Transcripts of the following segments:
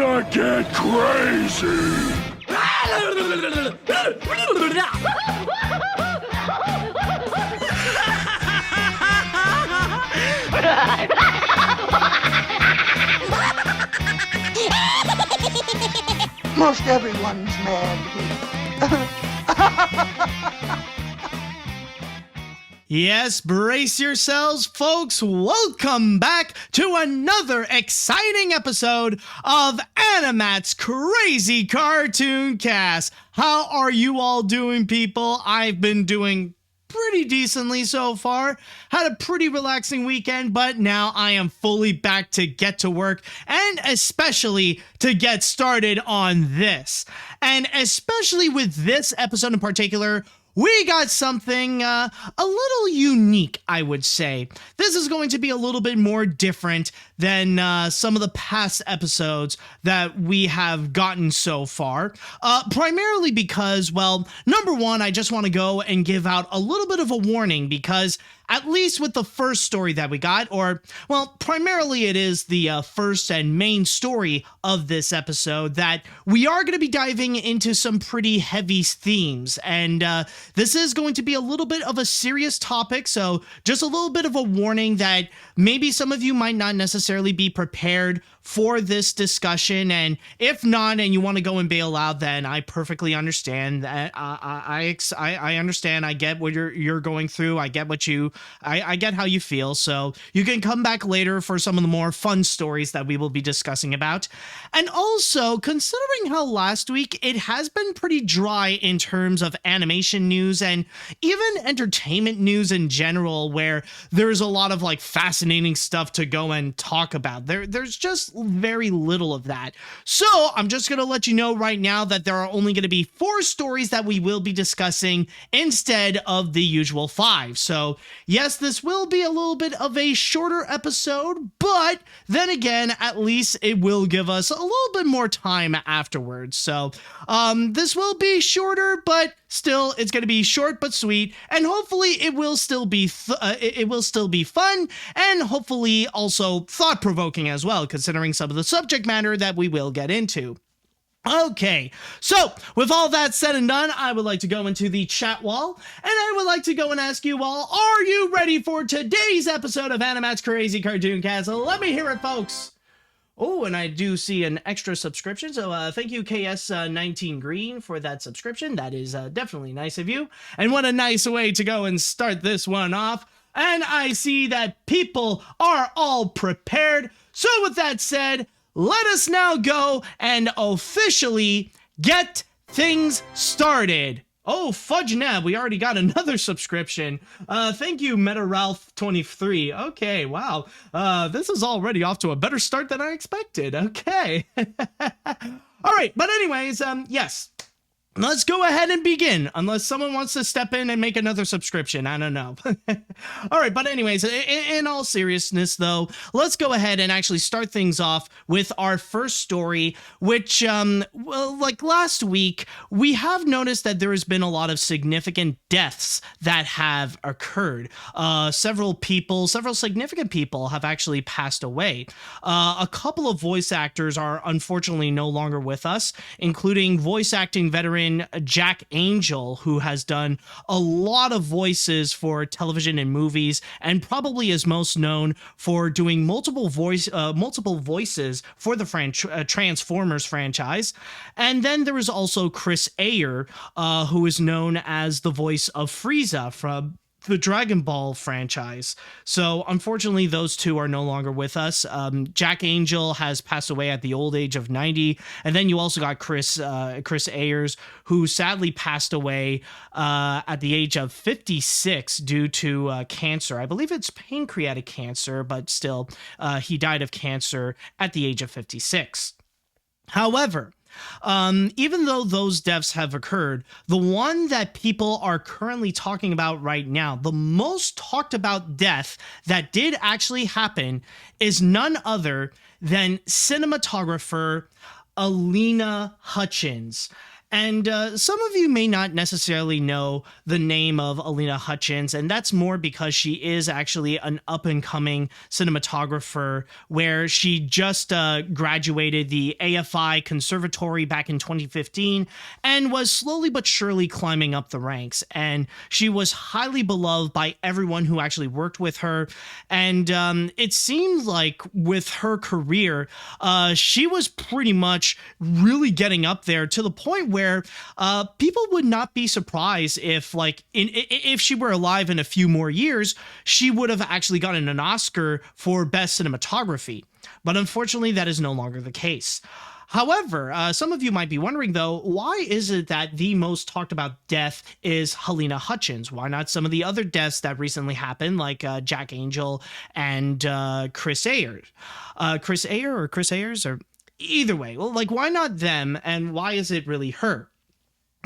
gonna get crazy! Most everyone's mad here. Yes, brace yourselves, folks. Welcome back to another exciting episode of AniMat's Crazy Cartoon Cast. How are you all doing, people? I've been doing pretty decently so far. Had a pretty relaxing weekend, but now I am fully back to get to work and especially to get started on this. And especially with this episode in particular, we got something a little unique, I would say. This is going to be a little bit more different than some of the past episodes that we have gotten so far. Primarily because, well, number one, I just want to go and give out a little bit of a warning because at least with the first story that we got, or, well, primarily it is the first and main story of this episode, that we are going to be diving into some pretty heavy themes, and this is going to be a little bit of a serious topic, so just a little bit of a warning that maybe some of you might not necessarily be prepared for this discussion, and if not, and you want to go and bail out, then I perfectly understand. That I understand. I get what you're going through. I get what I get how you feel. So you can come back later for some of the more fun stories that we will be discussing about. And also, considering how last week it has been pretty dry in terms of animation news and even entertainment news in general, where there's a lot of like fascinating stuff to go and talk about. There's just very little of that. So I'm just going to let you know right now that there are only going to be 4 stories that we will be discussing instead of the usual 5. So yes, this will be a little bit of a shorter episode, but then again, at least it will give us a little bit more time afterwards. So this will be shorter, but still, it's going to be short but sweet, and hopefully it will still be fun, and hopefully also thought-provoking as well, considering some of the subject matter that we will get into. Okay, so with all that said and done, I would like to go into the chat wall, and I would like to go and ask you all, are you ready for today's episode of AniMat's Crazy Cartoon Cast? Let me hear it, folks. Oh, and I do see an extra subscription, so thank you, KS19 Green, for that subscription. That is definitely nice of you, and what a nice way to go and start this one off. And I see that people are all prepared, so with that said, let us now go and officially get things started. Oh, fudge nab, we already got another subscription. Thank you, MetaRalph23. Okay, wow. This is already off to a better start than I expected. Okay. All right, but anyways, yes. Let's go ahead and begin, unless someone wants to step in and make another subscription. I don't know. All right, but anyways, in all seriousness, though, let's go ahead and actually start things off with our first story, which, well, like last week, we have noticed that there has been a lot of significant deaths that have occurred. Several significant people have actually passed away. A couple of voice actors are unfortunately no longer with us, including voice acting veteran Jack Angel, who has done a lot of voices for television and movies, and probably is most known for doing multiple voices for the Transformers franchise. And then there is also Chris Ayer, who is known as the voice of Frieza from the Dragon Ball franchise. So unfortunately, those two are no longer with us. Jack Angel has passed away at the old age of 90. And then you also got Chris Ayers, who sadly passed away at the age of 56 due to cancer. I believe it's pancreatic cancer, but still, he died of cancer at the age of 56. However, even though those deaths have occurred, the one that people are currently talking about right now, the most talked about death that did actually happen, is none other than cinematographer Halyna Hutchins. And some of you may not necessarily know the name of Halyna Hutchins, and that's more because she is actually an up-and-coming cinematographer where she just graduated the AFI Conservatory back in 2015 and was slowly but surely climbing up the ranks. And she was highly beloved by everyone who actually worked with her. And it seemed like with her career, she was pretty much really getting up there to the point where people would not be surprised if, like, if she were alive in a few more years, she would have actually gotten an Oscar for Best Cinematography. But unfortunately, that is no longer the case. However, some of you might be wondering, though, why is it that the most talked about death is Halyna Hutchins? Why not some of the other deaths that recently happened, like Jack Angel and Chris Ayers? Chris Ayers? Or either way, well, like, why not them, and why is it really her?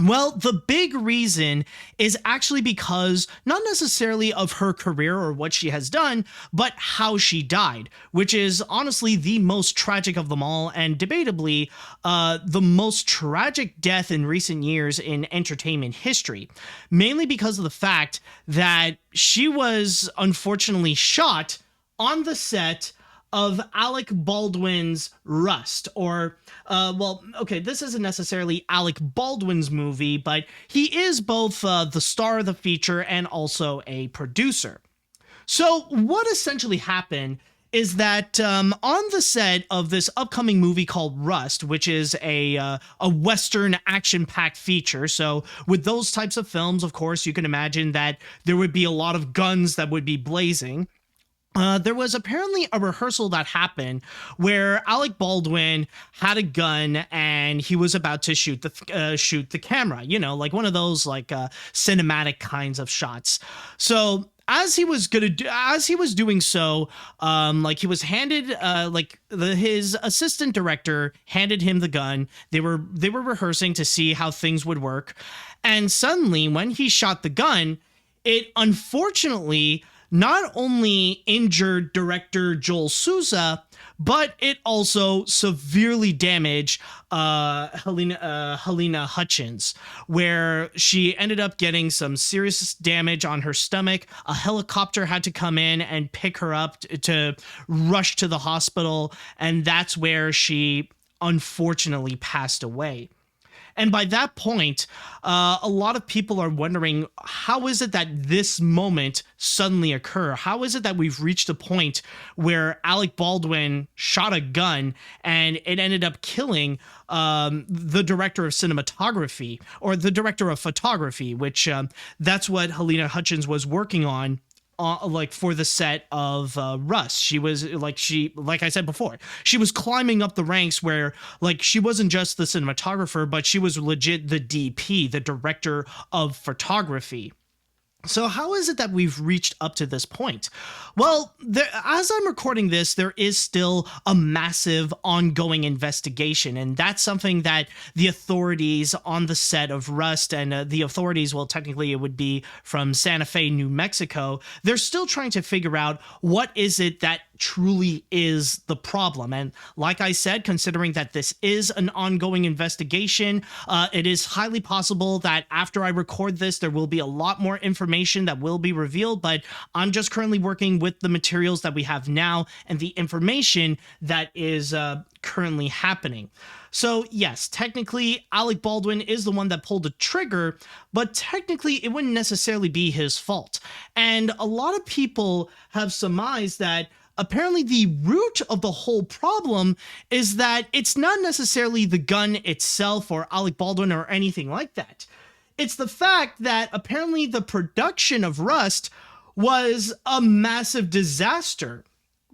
Well, the big reason is actually because not necessarily of her career or what she has done, but how she died, which is honestly the most tragic of them all, and debatably the most tragic death in recent years in entertainment history, mainly because of the fact that she was unfortunately shot on the set of Alec Baldwin's Rust, or, this isn't necessarily Alec Baldwin's movie, but he is both the star of the feature and also a producer. So what essentially happened is that on the set of this upcoming movie called Rust, which is a Western action-packed feature, so with those types of films, of course, you can imagine that there would be a lot of guns that would be blazing. There was apparently a rehearsal that happened where Alec Baldwin had a gun and he was about to shoot the camera, you know, like one of those like cinematic kinds of shots. So as he was doing so, he was handed his assistant director handed him the gun. They were rehearsing to see how things would work, and suddenly when he shot the gun, it unfortunately not only injured director Joel Souza, but it also severely damaged Halyna Hutchins, where she ended up getting some serious damage on her stomach. A helicopter had to come in and pick her up to rush to the hospital, and that's where she unfortunately passed away. And by that point, a lot of people are wondering, how is it that this moment suddenly occurred? How is it that we've reached a point where Alec Baldwin shot a gun and it ended up killing the director of cinematography, or the director of photography, which that's what Halyna Hutchins was working on. For the set of Rust. She was like I said before, she was climbing up the ranks where like she wasn't just the cinematographer, but she was legit the DP, the director of photography. So how is it that we've reached up to this point? Well, as I'm recording this, there is still a massive ongoing investigation, and that's something that the authorities on the set of Rust, and the authorities, well, technically it would be from Santa Fe, New Mexico, they're still trying to figure out what is it that truly is the problem. And like I said, considering that this is an ongoing investigation, it is highly possible that after I record this, there will be a lot more information that will be revealed, but I'm just currently working with the materials that we have now and the information that is currently happening. So yes, technically Alec Baldwin is the one that pulled the trigger, but technically it wouldn't necessarily be his fault. And a lot of people have surmised that apparently the root of the whole problem is that it's not necessarily the gun itself or Alec Baldwin or anything like that. It's the fact that apparently the production of Rust was a massive disaster.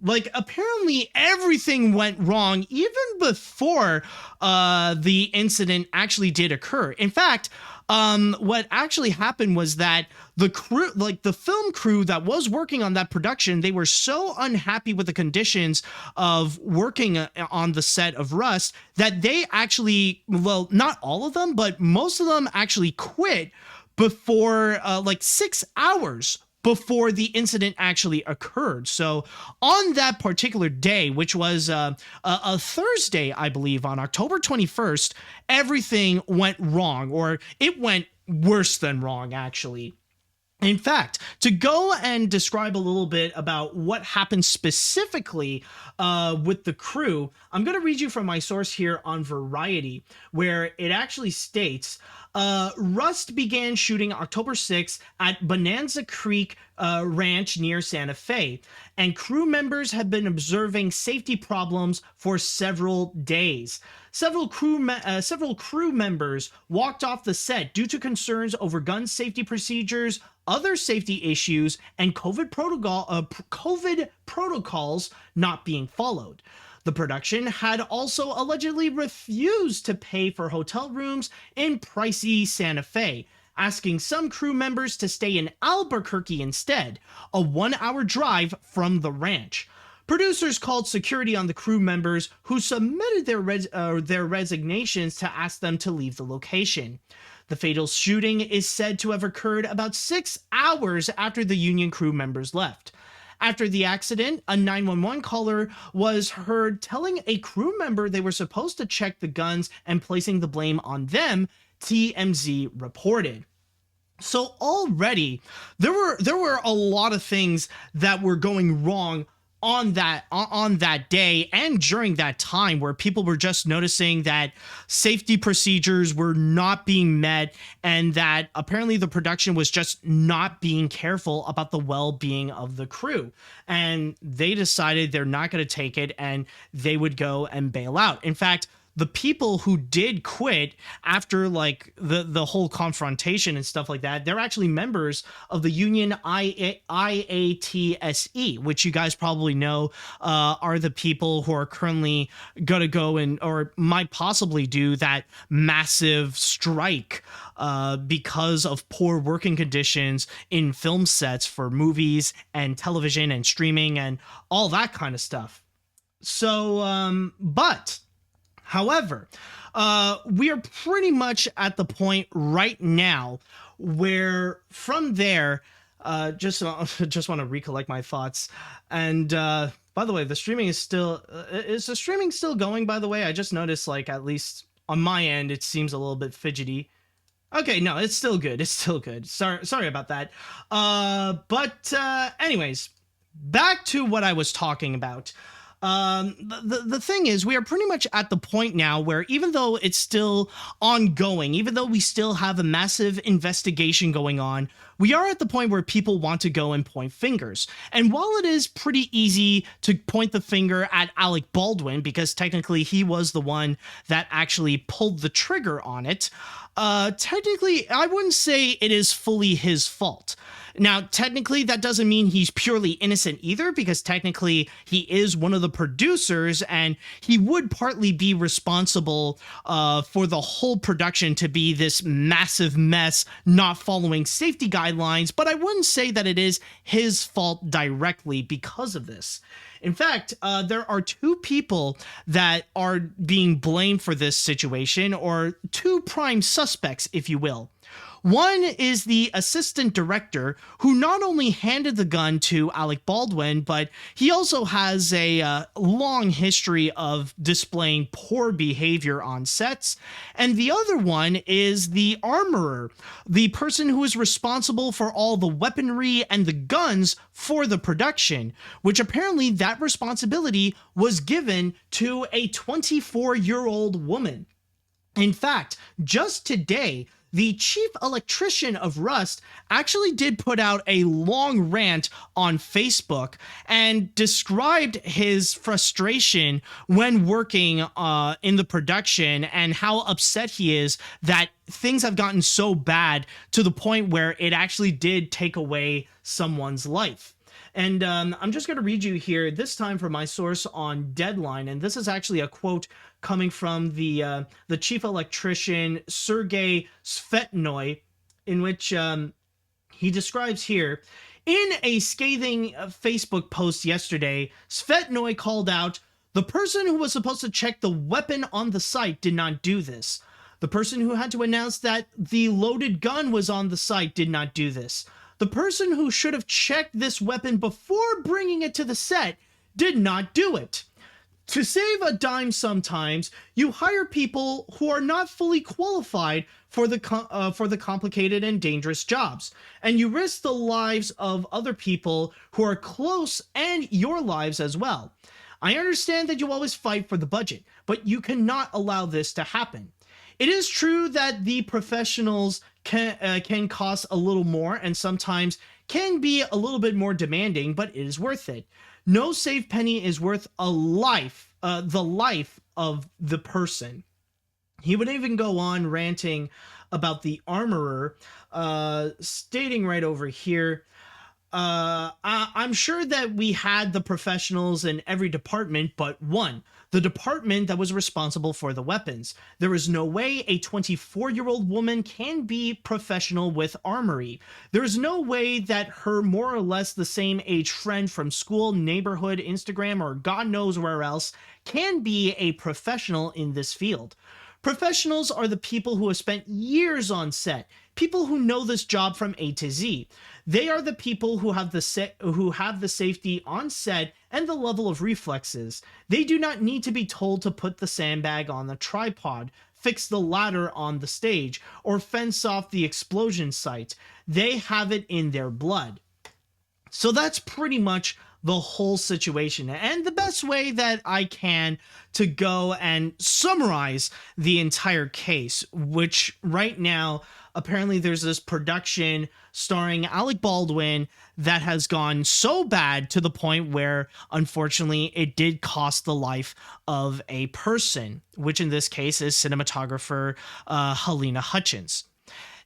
Like, apparently everything went wrong even before the incident actually did occur. In fact, what actually happened was that the crew, like the film crew that was working on that production, they were so unhappy with the conditions of working on the set of Rust that they actually, well, not all of them, but most of them actually quit before 6 hours before the incident actually occurred. So on that particular day, which was a Thursday, I believe, on October 21st, everything went wrong, or it went worse than wrong, actually. In fact, to go and describe a little bit about what happened specifically with the crew, I'm going to read you from my source here on Variety, where it actually states, Rust began shooting October 6th at Bonanza Creek Ranch near Santa Fe, and crew members have been observing safety problems for several days. Several crew members walked off the set due to concerns over gun safety procedures, other safety issues, and COVID protocols not being followed. The production had also allegedly refused to pay for hotel rooms in pricey Santa Fe, asking some crew members to stay in Albuquerque instead, a 1-hour drive from the ranch. Producers called security on the crew members, who submitted their resignations to ask them to leave the location. The fatal shooting is said to have occurred about 6 hours after the union crew members left. After the accident, a 911 caller was heard telling a crew member they were supposed to check the guns and placing the blame on them, TMZ reported. So already, there were a lot of things that were going wrong on that day and during that time, where people were just noticing that safety procedures were not being met, and that apparently the production was just not being careful about the well-being of the crew. And they decided they're not going to take it, and they would go and bail out. In fact, the people who did quit after like the whole confrontation and stuff like that, they're actually members of the union IATSE, which you guys probably know are the people who are currently going to go and or might possibly do that massive strike because of poor working conditions in film sets for movies and television and streaming and all that kind of stuff. So, however, we are pretty much at the point right now where from there, just want to recollect my thoughts. And by the way, the streaming is the streaming still going, by the way? I just noticed, like, at least on my end, it seems a little bit fidgety. Okay, no, it's still good. It's still good. Sorry about that. But anyways, back to what I was talking about. The thing is, we are pretty much at the point now where even though it's still ongoing, even though we still have a massive investigation going on, we are at the point where people want to go and point fingers. And while it is pretty easy to point the finger at Alec Baldwin, because technically he was the one that actually pulled the trigger on it, technically I wouldn't say it is fully his fault. Now, technically, that doesn't mean he's purely innocent either, because technically he is one of the producers, and he would partly be responsible for the whole production to be this massive mess, not following safety guidelines, but I wouldn't say that it is his fault directly because of this. In fact, there are two people that are being blamed for this situation, or two prime suspects, if you will. One is the assistant director, who not only handed the gun to Alec Baldwin, but he also has a long history of displaying poor behavior on sets. And the other one is the armorer, the person who is responsible for all the weaponry and the guns for the production, which apparently that responsibility was given to a 24-year-old woman. In fact, just today, the chief electrician of Rust actually did put out a long rant on Facebook and described his frustration when working in the production, and how upset he is that things have gotten so bad to the point where it actually did take away someone's life. And I'm just going to read you here, this time from my source on Deadline, and this is actually a quote coming from the chief electrician, Sergei Svetnoy, in which he describes here, in a scathing Facebook post yesterday, Svetnoy called out, "The person who was supposed to check the weapon on the site did not do this. The person who had to announce that the loaded gun was on the site did not do this. The person who should have checked this weapon before bringing it to the set did not do it. To save a dime sometimes, you hire people who are not fully qualified for the complicated and dangerous jobs, and you risk the lives of other people who are close and your lives as well. I understand that you always fight for the budget, but you cannot allow this to happen. It is true that the professionals can cost a little more and sometimes can be a little bit more demanding, but it is worth it. No save penny is worth a life, the life of the person. He would even go on ranting about the armorer, stating right over here, I'm sure that we had the professionals in every department but one, the department that was responsible for the weapons. There is no way a 24-year-old woman can be professional with armory. There is no way that her more or less the same age friend from school, neighborhood, Instagram, or God knows where else can be a professional in this field. Professionals are the people who have spent years on set, people who know this job from A to Z. They are the people who have the safety on set and the level of reflexes. They do not need to be told to put the sandbag on the tripod, fix the ladder on the stage, or fence off the explosion site. They have it in their blood. So that's pretty much the whole situation, and the best way that I can to go and summarize the entire case, which right now apparently there's this production starring Alec Baldwin that has gone so bad to the point where unfortunately it did cost the life of a person, which in this case is cinematographer Halyna Hutchins.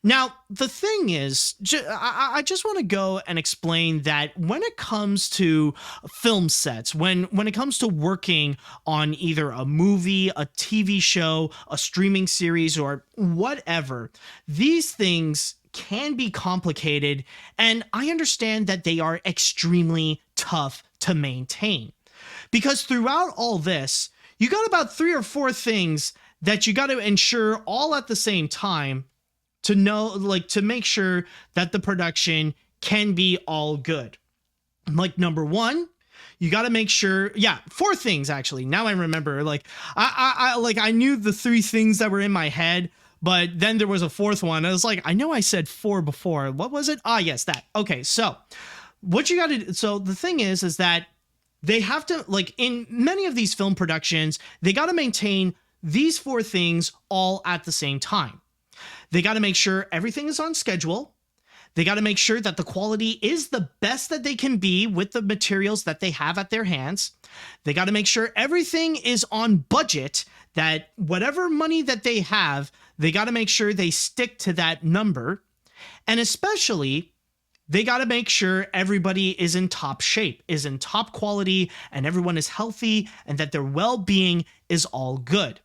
Now, the thing is, I just want to go and explain that when it comes to film sets, when it comes to working on either a movie, a TV show, a streaming series, or whatever, these things can be complicated, and I understand that they are extremely tough to maintain. Because throughout all this, you got about 3 or 4 things that you got to ensure all at the same time to know, like, to make sure that the production can be all good. Like, number 1, you got to make sure, 4 things actually. Now I remember, like, I knew the 3 things that were in my head, but then there was a 4th one. I was like, I know I said 4 before. What was it? Yes, that. Okay, so what you got to do, so the thing is that they have to, like, in many of these film productions, they got to maintain these 4 things all at the same time. They got to make sure everything is on schedule. They got to make sure that the quality is the best that they can be with the materials that they have at their hands. They got to make sure everything is on budget, that whatever money that they have, they got to make sure they stick to that number. And especially, they got to make sure everybody is in top shape, is in top quality, and everyone is healthy, and that their well-being is all good.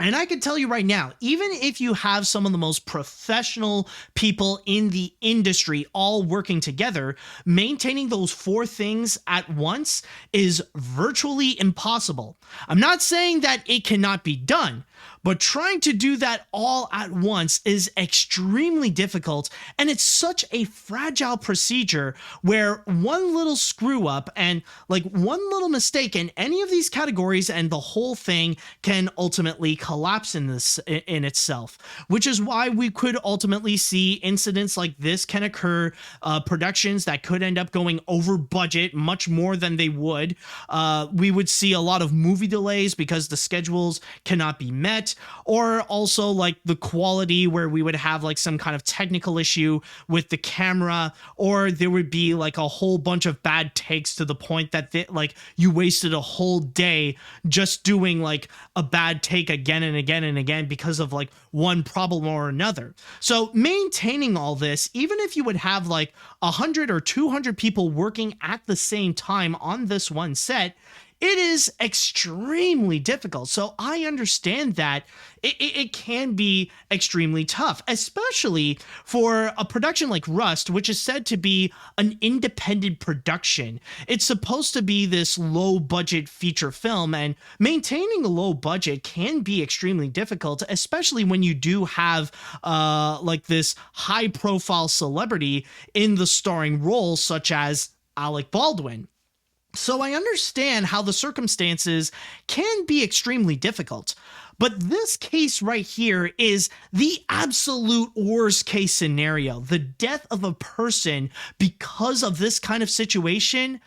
And I can tell you right now, even if you have some of the most professional people in the industry all working together, maintaining those 4 things at once is virtually impossible. I'm not saying that it cannot be done, but trying to do that all at once is extremely difficult, and it's such a fragile procedure where one little screw up and like one little mistake in any of these categories and the whole thing can ultimately collapse in itself, which is why we could ultimately see incidents like this can occur, productions that could end up going over budget much more than they would. We would see a lot of movie delays because the schedules cannot be met, or also like the quality where we would have like some kind of technical issue with the camera, or there would be like a whole bunch of bad takes to the point that like you wasted a whole day just doing like a bad take again and again and again because of like one problem or another. So maintaining all this, even if you would have like 100 or 200 people working at the same time on this one set, it is extremely difficult. So I understand that it can be extremely tough, especially for a production like Rust, which is said to be an independent production. It's supposed to be this low budget feature film, and maintaining a low budget can be extremely difficult, especially when you do have like this high profile celebrity in the starring role, such as Alec Baldwin. So I understand how the circumstances can be extremely difficult. But this case right here is the absolute worst case scenario. The death of a person because of this kind of situation.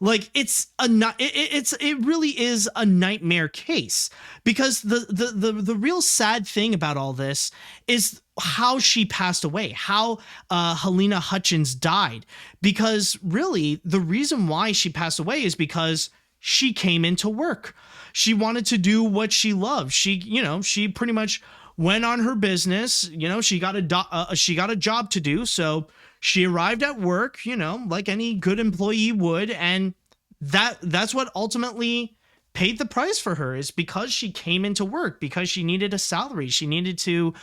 Like it really is a nightmare case, because the real sad thing about all this is how she passed away, how Halyna Hutchins died, because really the reason why she passed away is because she came into work. She wanted to do what she loved. She pretty much went on her business. She got a job to do, so she arrived at work, like any good employee would, and that's what ultimately paid the price for her, is because she came into work, because she needed a salary, she needed to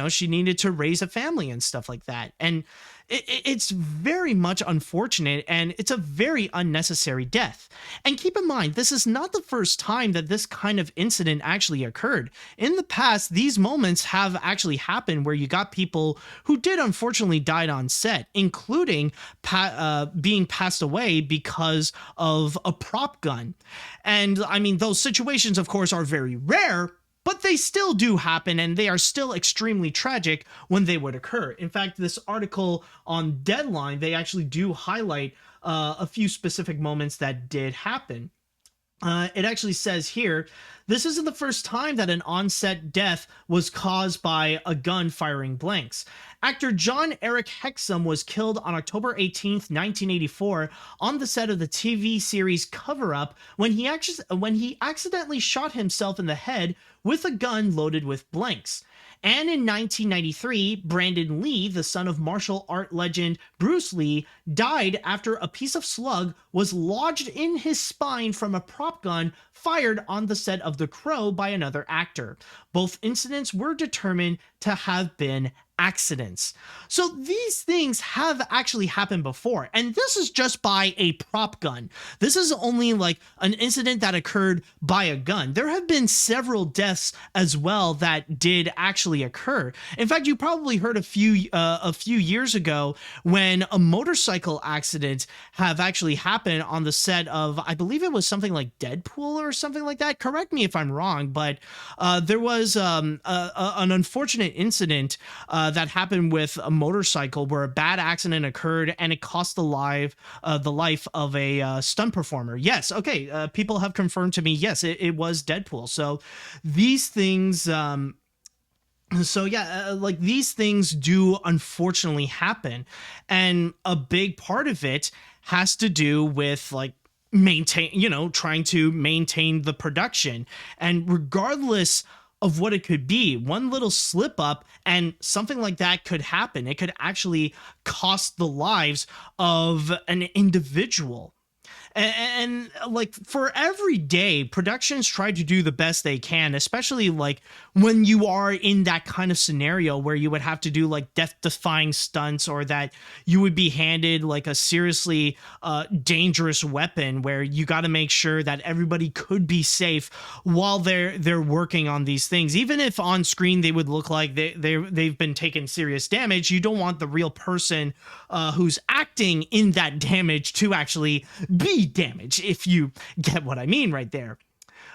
she needed to raise a family and stuff like that. And it's very much unfortunate, and it's a very unnecessary death. And keep in mind, this is not the first time that this kind of incident actually occurred. In the past, these moments have actually happened where you got people who did unfortunately died on set, including being passed away because of a prop gun. And I mean, those situations, of course, are very rare, but they still do happen, and they are still extremely tragic when they would occur. In fact, this article on Deadline, they actually do highlight a few specific moments that did happen. It actually says here, this isn't the first time that an on-set death was caused by a gun firing blanks. Actor John Eric Hexum was killed on October 18th, 1984 on the set of the TV series Cover Up when he accidentally shot himself in the head with a gun loaded with blanks. And in 1993, Brandon Lee, the son of martial art legend Bruce Lee, died after a piece of slug was lodged in his spine from a prop gun fired on the set of The Crow by another actor. Both incidents were determined to have been accidents. So these things have actually happened before, and this is just by a prop gun. This is only like an incident that occurred by a gun. There have been several deaths as well that did actually occur. In fact, you probably heard a few years ago when a motorcycle accident have actually happened on the set of, I believe it was something like Deadpool or something like that. Correct me if I'm wrong, but there was an unfortunate incident that happened with a motorcycle where a bad accident occurred and it cost the life of a stunt performer. Yes, okay, people have confirmed to me, yes, it was Deadpool. So these things like these things do unfortunately happen, and a big part of it has to do with like trying to maintain the production. And regardless of what it could be, one little slip up and something like that could happen. It could actually cost the lives of an individual. And like for every day, productions try to do the best they can, especially like when you are in that kind of scenario where you would have to do like death-defying stunts, or that you would be handed like a seriously dangerous weapon where you got to make sure that everybody could be safe while they're working on these things. Even if on screen they would look like they've been taking serious damage, you don't want the real person who's acting in that damage to actually be damage, if you get what I mean right there.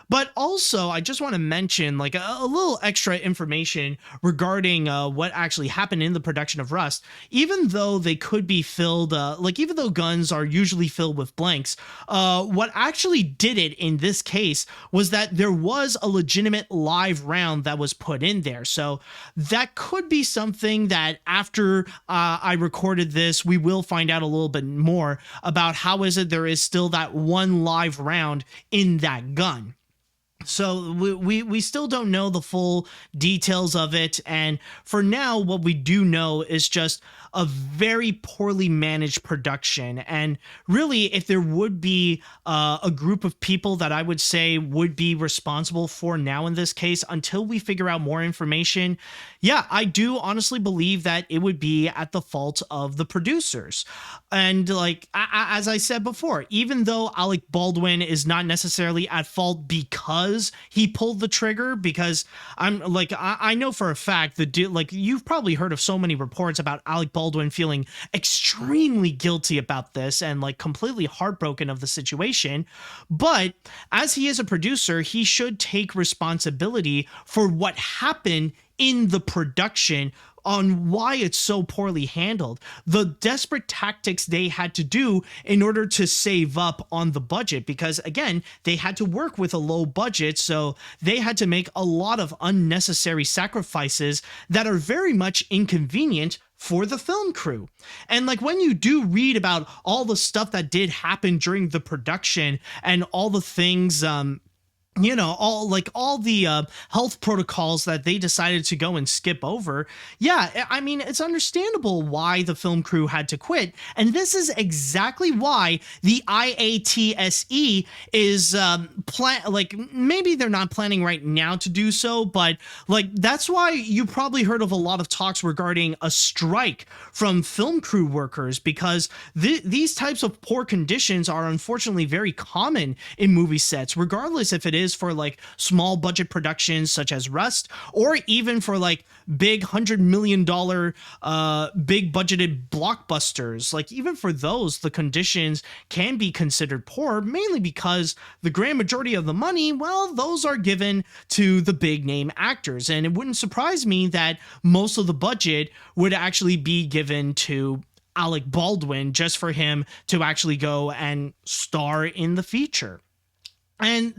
But also, I just want to mention like a little extra information regarding what actually happened in the production of Rust. Even though they could be filled, even though guns are usually filled with blanks, what actually did it in this case was that there was a legitimate live round that was put in there. So that could be something that after I recorded this, we will find out a little bit more about how is it there is still that one live round in that gun. So we still don't know the full details of it. And for now, what we do know is just a very poorly managed production. And really, if there would be a group of people that I would say would be responsible for now in this case, until we figure out more information, yeah, I do honestly believe that it would be at the fault of the producers. And like, as I said before, even though Alec Baldwin is not necessarily at fault because he pulled the trigger, because I know for a fact that like you've probably heard of so many reports about Alec Baldwin feeling extremely guilty about this and like completely heartbroken of the situation. But as he is a producer, he should take responsibility for what happened in the production, on why it's so poorly handled, the desperate tactics they had to do in order to save up on the budget, because again, they had to work with a low budget, so they had to make a lot of unnecessary sacrifices that are very much inconvenient for the film crew. And like when you do read about all the stuff that did happen during the production and all the things all the health protocols that they decided to go and skip over. Yeah, I mean, it's understandable why the film crew had to quit. And this is exactly why the IATSE is maybe they're not planning right now to do so, but like that's why you probably heard of a lot of talks regarding a strike from film crew workers, because these types of poor conditions are unfortunately very common in movie sets, regardless if it is for like small budget productions such as Rust, or even for like big $100 million big budgeted blockbusters. Like even for those, the conditions can be considered poor, mainly because the grand majority of the money, well, those are given to the big name actors. And it wouldn't surprise me that most of the budget would actually be given to Alec Baldwin just for him to actually go and star in the feature. And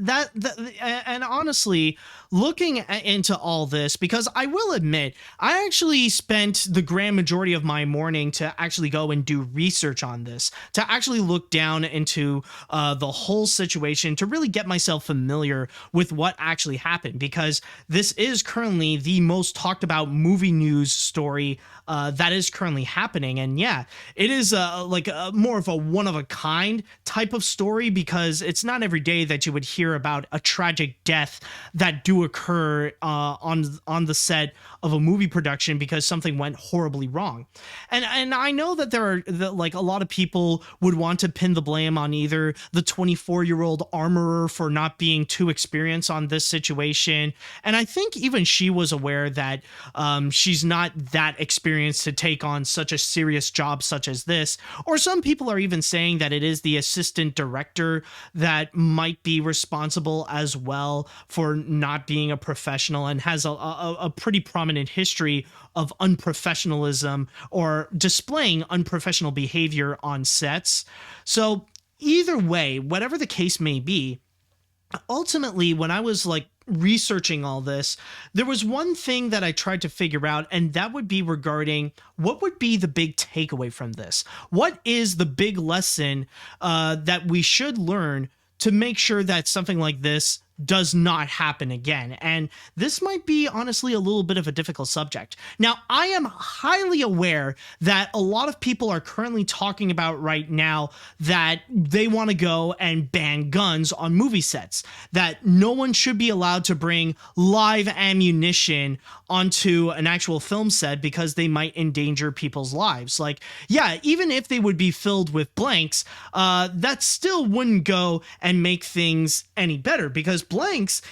and honestly, looking into all this, because I will admit, I actually spent the grand majority of my morning to actually go and do research on this, to actually look down into the whole situation, to really get myself familiar with what actually happened, because this is currently the most talked about movie news story that is currently happening. And yeah, it is more of a one-of-a-kind type of story, because it's not every day that you would hear about a tragic death that do occur on the set of a movie production because something went horribly wrong. And I know that there are a lot of people would want to pin the blame on either the 24-year-old armorer for not being too experienced on this situation, and I think even she was aware that she's not that experienced to take on such a serious job such as this. Or some people are even saying that it is the assistant director that might be responsible as well for not being a professional, and has a pretty prominent history of unprofessionalism or displaying unprofessional behavior on sets. So either way, whatever the case may be, ultimately, when I was researching all this, there was one thing that I tried to figure out, and that would be regarding what would be the big takeaway from this. What is the big lesson that we should learn to make sure that something like this does not happen again? And this might be honestly a little bit of a difficult subject. Now, I am highly aware that a lot of people are currently talking about right now that they want to go and ban guns on movie sets, that no one should be allowed to bring live ammunition onto an actual film set because they might endanger people's lives. Like, yeah, even if they would be filled with blanks, that still wouldn't go and make things any better, because blanks,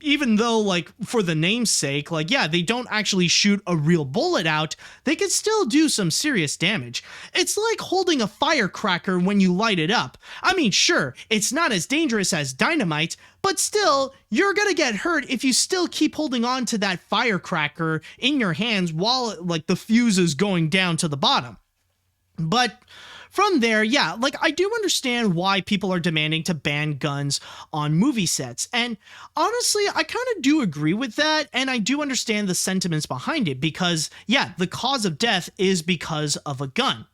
even though for the name's sake, they don't actually shoot a real bullet out, they can still do some serious damage. It's like holding a firecracker when you light it up. I mean, sure, it's not as dangerous as dynamite, but still, you're gonna get hurt if you still keep holding on to that firecracker in your hands while the fuse is going down to the bottom. But from there, yeah, I do understand why people are demanding to ban guns on movie sets. And honestly, I kind of do agree with that. And I do understand the sentiments behind it because, yeah, the cause of death is because of a gun.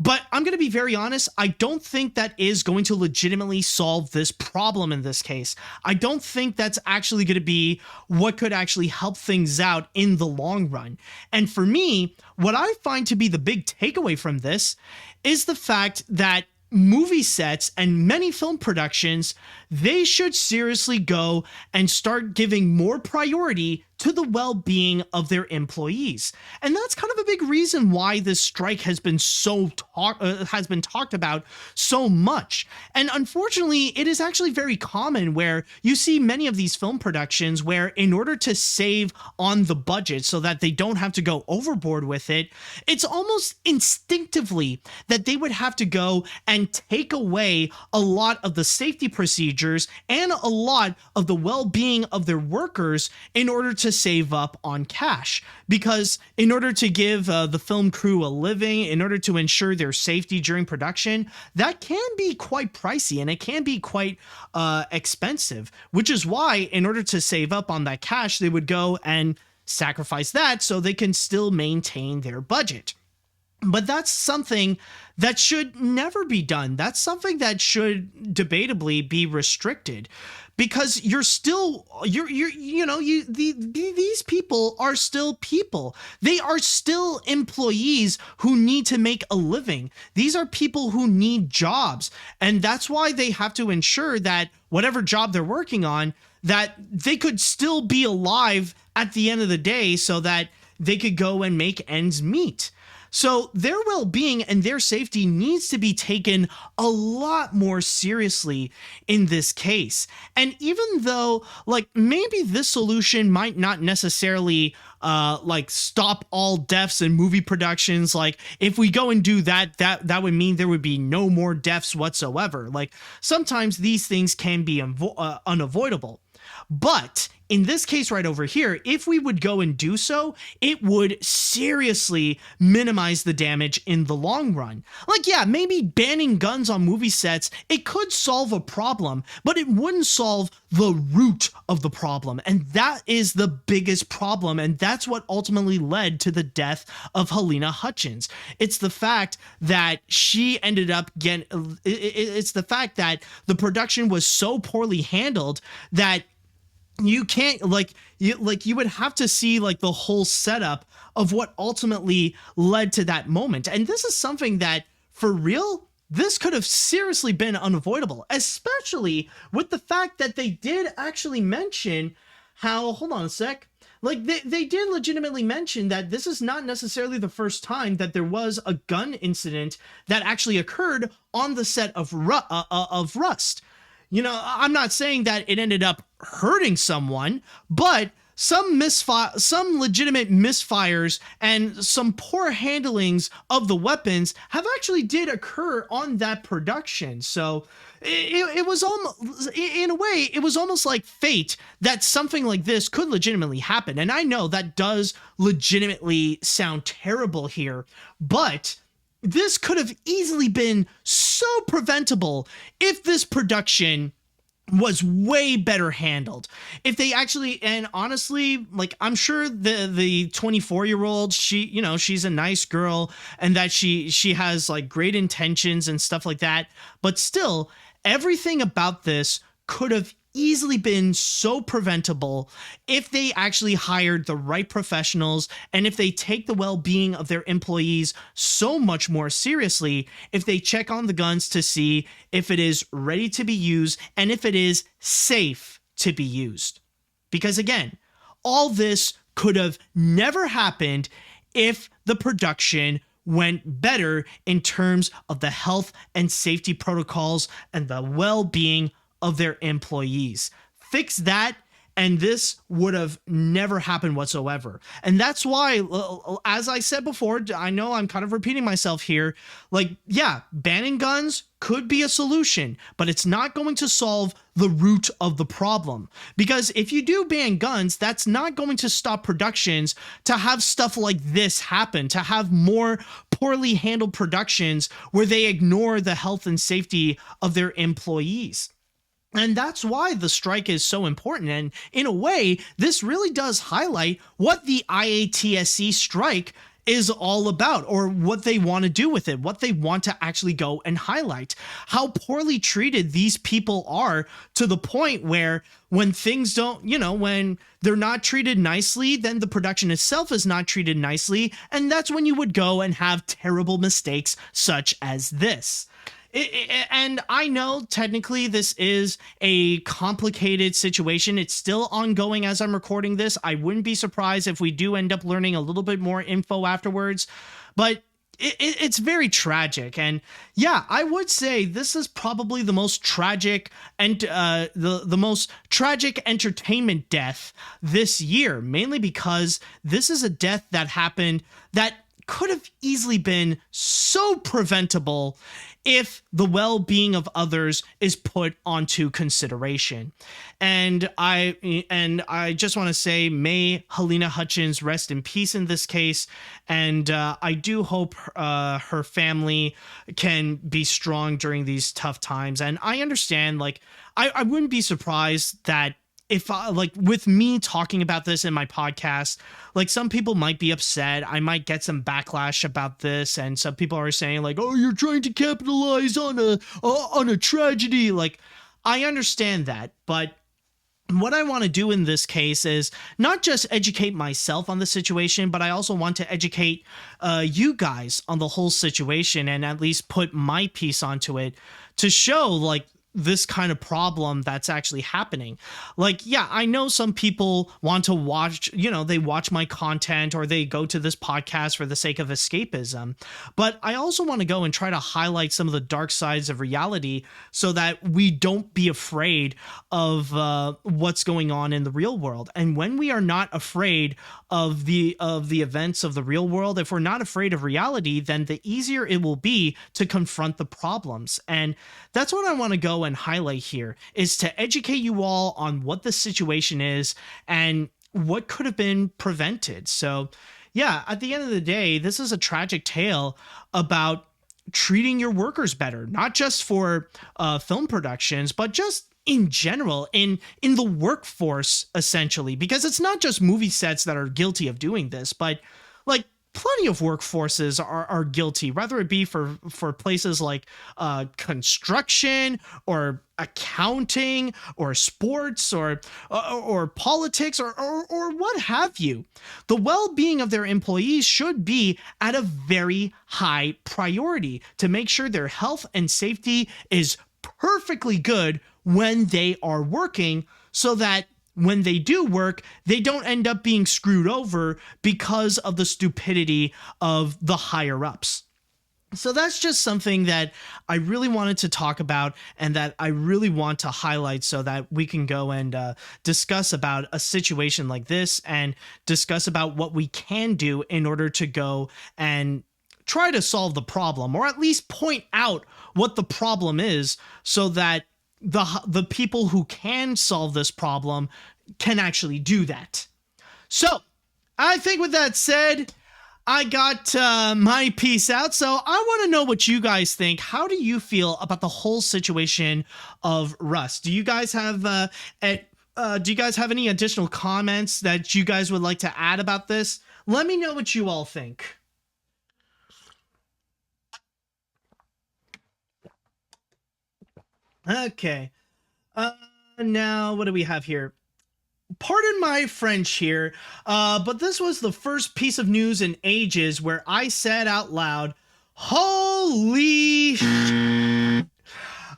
But I'm going to be very honest, I don't think that is going to legitimately solve this problem in this case. I don't think that's actually going to be what could actually help things out in the long run. And for me, what I find to be the big takeaway from this is the fact that movie sets and many film productions, they should seriously go and start giving more priority to the well-being of their employees. And that's kind of a big reason why this strike has been talked about so much. And unfortunately, it is actually very common where you see many of these film productions where, in order to save on the budget so that they don't have to go overboard with it, it's almost instinctively that they would have to go and take away a lot of the safety procedures and a lot of the well-being of their workers in order to save up on cash. Because in order to give the film crew a living, in order to ensure their safety during production, that can be quite pricey and it can be quite expensive, which is why, in order to save up on that cash, they would go and sacrifice that so they can still maintain their budget. But that's something that should never be done. That's something that should debatably be restricted, because these people are still people. They are still employees who need to make a living. These are people who need jobs. And that's why they have to ensure that whatever job they're working on, that they could still be alive at the end of the day so that they could go and make ends meet. So their well-being and their safety needs to be taken a lot more seriously in this case. And even though, like, maybe this solution might not necessarily stop all deaths in movie productions, like, if we go and do that would mean there would be no more deaths whatsoever. Like, sometimes these things can be unavoidable. But in this case right over here, if we would go and do so, it would seriously minimize the damage in the long run. Like, yeah, maybe banning guns on movie sets, it could solve a problem, but it wouldn't solve the root of the problem. And that is the biggest problem. And that's what ultimately led to the death of Halyna Hutchins. It's the fact that she ended up it's the fact that the production was so poorly handled that you can't, you would have to see, like, the whole setup of what ultimately led to that moment. And this is something that, for real, this could have seriously been unavoidable, especially with the fact that they did actually mention how, hold on a sec, like, they did legitimately mention that this is not necessarily the first time that there was a gun incident that actually occurred on the set of Rust. You know, I'm not saying that it ended up hurting someone, but some legitimate misfires and some poor handlings of the weapons have actually did occur on that production. So it was almost, in a way, it was almost like fate that something like this could legitimately happen. And I know that does legitimately sound terrible here, but this could have easily been so preventable if this production was way better handled. If they actually, and honestly, like, I'm sure the 24-year-old, she's a nice girl and that she has, like, great intentions and stuff like that. But still, everything about this could have easily been so preventable if they actually hired the right professionals, and if they take the well-being of their employees so much more seriously, if they check on the guns to see if it is ready to be used and if it is safe to be used. Because again, all this could have never happened if the production went better in terms of the health and safety protocols and the well-being of their employees. Fix that, and this would have never happened whatsoever. And that's why, as I said before, I know I'm kind of repeating myself here, like, yeah, banning guns could be a solution, but it's not going to solve the root of the problem. Because if you do ban guns, that's not going to stop productions to have stuff like this happen, to have more poorly handled productions where they ignore the health and safety of their employees. And that's why the strike is so important. And in a way, this really does highlight what the IATSE strike is all about, or what they want to do with it, what they want to actually go and highlight, how poorly treated these people are, to the point where when things don't, when they're not treated nicely, then the production itself is not treated nicely. And that's when you would go and have terrible mistakes such as this. And I know technically this is a complicated situation. It's still ongoing as I'm recording this. I wouldn't be surprised if we do end up learning a little bit more info afterwards, but it's very tragic. And yeah, I would say this is probably the most tragic and the most tragic entertainment death this year, mainly because this is a death that happened that could have easily been so preventable if the well-being of others is put onto consideration. And I just want to say, may Halyna Hutchins rest in peace in this case. And I do hope her family can be strong during these tough times. And I understand, like, I wouldn't be surprised that if with me talking about this in my podcast, like, some people might be upset. I might get some backlash about this, and some people are saying, like, oh, you're trying to capitalize on a tragedy. Like, I understand that, but what I want to do in this case is not just educate myself on the situation, but I also want to educate you guys on the whole situation, and at least put my piece onto it to show, like, this kind of problem that's actually happening. Like, yeah, I know some people want to watch, they watch my content, or they go to this podcast for the sake of escapism. But I also want to go and try to highlight some of the dark sides of reality so that we don't be afraid of what's going on in the real world. And when we are not afraid of the events of the real world, if we're not afraid of reality, then the easier it will be to confront the problems. And that's what I want to go and highlight here, is to educate you all on what the situation is and what could have been prevented. So yeah, at the end of the day, this is a tragic tale about treating your workers better, not just for film productions, but just in general, in the workforce, essentially, because it's not just movie sets that are guilty of doing this, but like, plenty of workforces are guilty, whether it be for places like construction, or accounting, or sports, or politics, or what have you. The well-being of their employees should be at a very high priority to make sure their health and safety is perfectly good when they are working, so that when they do work, they don't end up being screwed over because of the stupidity of the higher ups. So that's just something that I really wanted to talk about, and that I really want to highlight, so that we can go and discuss about a situation like this, and discuss about what we can do in order to go and try to solve the problem, or at least point out what the problem is, so that the people who can solve this problem can actually do that. So I think with that said, I got my piece out. So I want to know what you guys think. How do you feel about the whole situation of Rust? Do you guys have any additional comments that you guys would like to add about this? Let me know what you all think. Okay. Now, what do we have here? Pardon my French here, but this was the first piece of news in ages where I said out loud, holy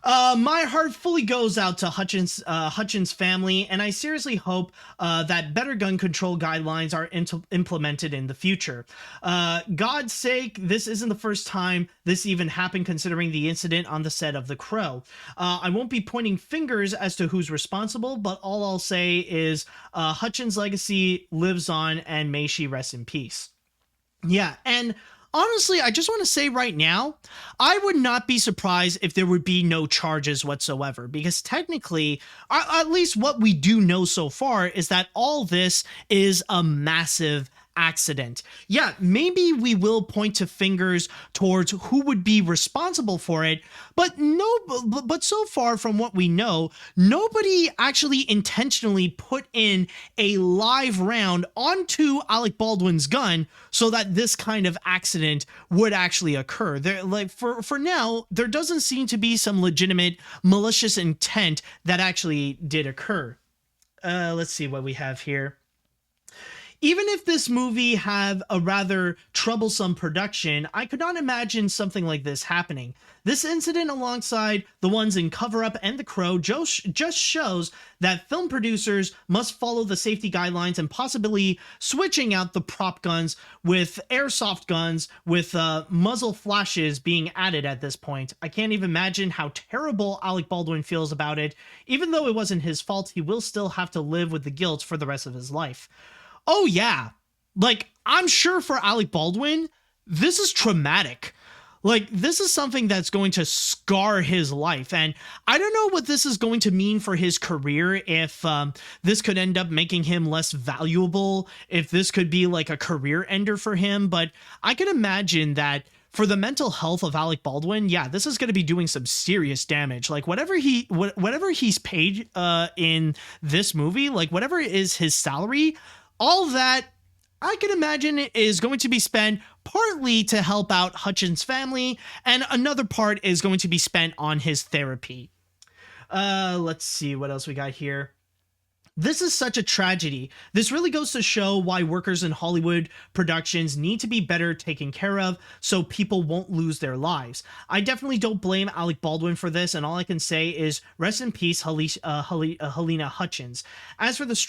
my heart fully goes out to Hutchins family, and I seriously hope that better gun control guidelines are implemented in the future. God's sake, this isn't the first time this even happened, considering the incident on the set of The Crow. I won't be pointing fingers as to who's responsible, but all I'll say is Hutchins' legacy lives on, and may she rest in peace. Yeah, and honestly, I just want to say right now, I would not be surprised if there would be no charges whatsoever, because technically, at least what we do know so far, is that all this is a massive accident. Yeah, maybe we will point to fingers towards who would be responsible for it, but but so far from what we know, nobody actually intentionally put in a live round onto Alec Baldwin's gun so that this kind of accident would actually occur. There, like for now, there doesn't seem to be some legitimate malicious intent that actually did occur. Let's see what we have here. Even if this movie had a rather troublesome production, I could not imagine something like this happening. This incident, alongside the ones in Cover Up and The Crow, just shows that film producers must follow the safety guidelines, and possibly switching out the prop guns with airsoft guns with muzzle flashes being added at this point. I can't even imagine how terrible Alec Baldwin feels about it. Even though it wasn't his fault, he will still have to live with the guilt for the rest of his life. Oh yeah, like, I'm sure for Alec Baldwin, this is traumatic. Like, this is something that's going to scar his life. And I don't know what this is going to mean for his career, if this could end up making him less valuable, if this could be like a career ender for him. But I can imagine that for the mental health of Alec Baldwin, yeah, this is going to be doing some serious damage. Like, whatever he's paid in this movie, like whatever is his salary, all that, I can imagine, is going to be spent partly to help out Hutchins' family, and another part is going to be spent on his therapy. Let's see what else we got here. This is such a tragedy. This really goes to show why workers in Hollywood productions need to be better taken care of so people won't lose their lives. I definitely don't blame Alec Baldwin for this, and all I can say is rest in peace, Halyna Hutchins. As for this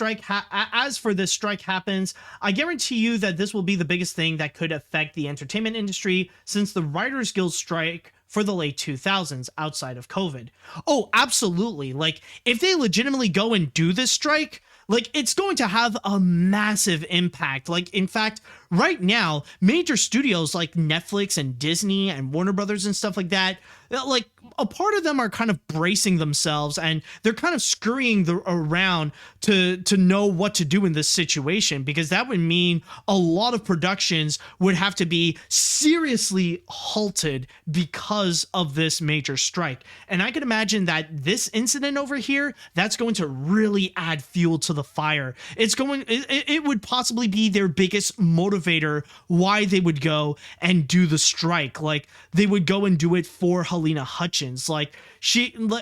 strike happens, I guarantee you that this will be the biggest thing that could affect the entertainment industry since the Writers Guild strike for the late 2000s outside of COVID. Oh, absolutely. Like, if they legitimately go and do this strike, like, it's going to have a massive impact. Like, in fact, right now, major studios like Netflix and Disney and Warner Brothers and stuff like that, like, a part of them are kind of bracing themselves, and they're kind of scurrying around to know what to do in this situation, because that would mean a lot of productions would have to be seriously halted because of this major strike. And I can imagine that this incident over here, that's going to really add fuel to the fire. It would possibly be their biggest motivator why they would go and do the strike. Like, they would go and do it for Halyna Hutchins. Like,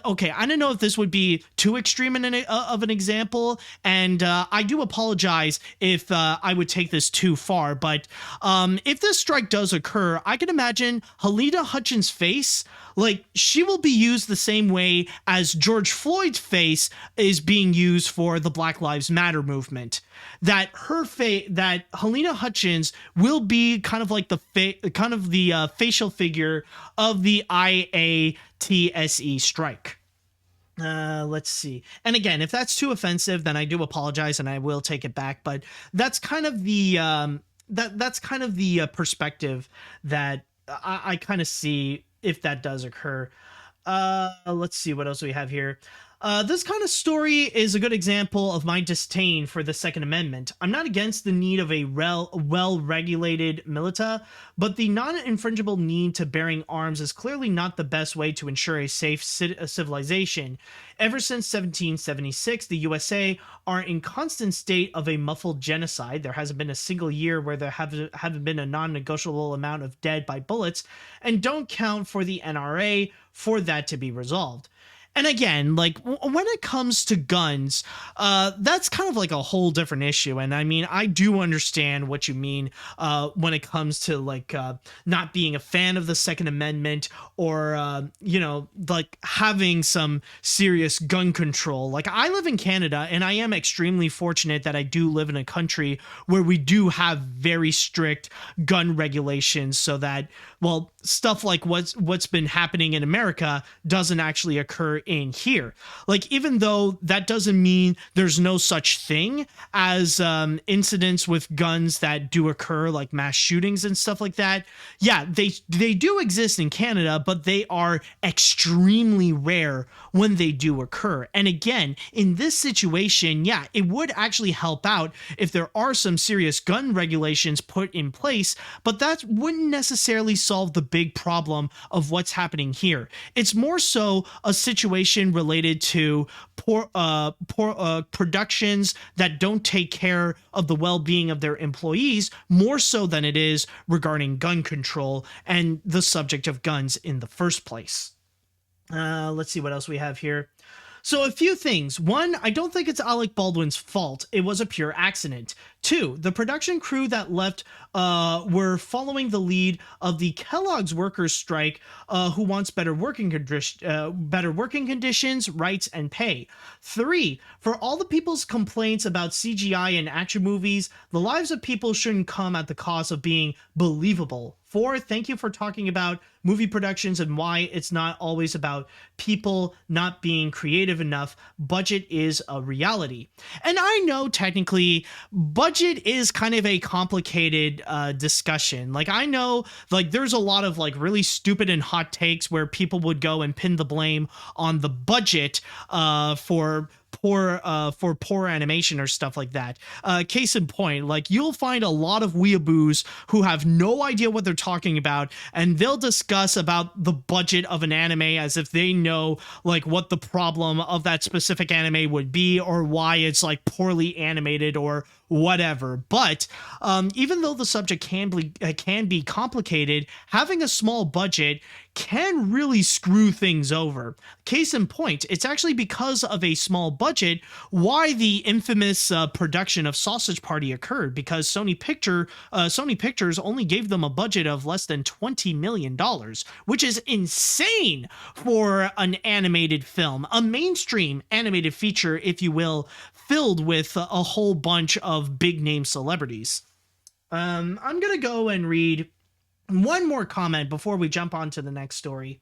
okay, I don't know if this would be too extreme of an example, and I do apologize if I would take this too far, but if this strike does occur, I can imagine Halyna Hutchins' face, like, she will be used the same way as George Floyd's face is being used for the Black Lives Matter movement. That Halyna Hutchins will be kind of like the facial figure of the IATSE strike. Let's see. And again, if that's too offensive, then I do apologize and I will take it back. But that's kind of the perspective that I kind of see if that does occur. Let's see what else we have here. This kind of story is a good example of my disdain for the Second Amendment. I'm not against the need of a well-regulated militia, but the non-infringible need to bearing arms is clearly not the best way to ensure a safe civilization. Ever since 1776, the USA are in constant state of a muffled genocide. There hasn't been a single year where there haven't been a non-negotiable amount of dead by bullets, and don't count for the NRA for that to be resolved. And again, like, when it comes to guns, that's kind of like a whole different issue. And I mean, I do understand what you mean when it comes to, like, not being a fan of the Second Amendment, or, like, having some serious gun control. Like, I live in Canada, and I am extremely fortunate that I do live in a country where we do have very strict gun regulations, so that, well, stuff like what's been happening in America doesn't actually occur in here. Like, even though that doesn't mean there's no such thing as incidents with guns that do occur, like mass shootings and stuff like that. Yeah, they do exist in Canada, but they are extremely rare when they do occur. And again, in this situation, yeah, it would actually help out if there are some serious gun regulations put in place, but that wouldn't necessarily solve the big problem of what's happening here. It's more so a situation related to poor productions that don't take care of the well-being of their employees, more so than it is regarding gun control and the subject of guns in the first place. Let's see what else we have here. So a few things. One, I don't think it's Alec Baldwin's fault. It was a pure accident. Two, the production crew that left were following the lead of the Kellogg's workers strike, who wants better working conditions, rights, and pay. Three, for all the people's complaints about CGI in action movies, the lives of people shouldn't come at the cost of being believable. Four, thank you for talking about movie productions and why it's not always about people not being creative enough. Budget is a reality. And I know technically budget is kind of a complicated discussion. Like, I know, like, there's a lot of like really stupid and hot takes where people would go and pin the blame on the budget for poor animation or stuff like that. Case in point, like, you'll find a lot of weeaboos who have no idea what they're talking about, and they'll discuss about the budget of an anime as if they know like what the problem of that specific anime would be or why it's like poorly animated or whatever. But even though the subject can be complicated, having a small budget can really screw things over. Case in point, it's actually because of a small budget why the infamous production of Sausage Party occurred, because Sony Pictures only gave them a budget of less than $20 million, which is insane for an animated film, a mainstream animated feature, if you will, filled with a whole bunch of big name celebrities. I'm gonna go and read one more comment before we jump on to the next story.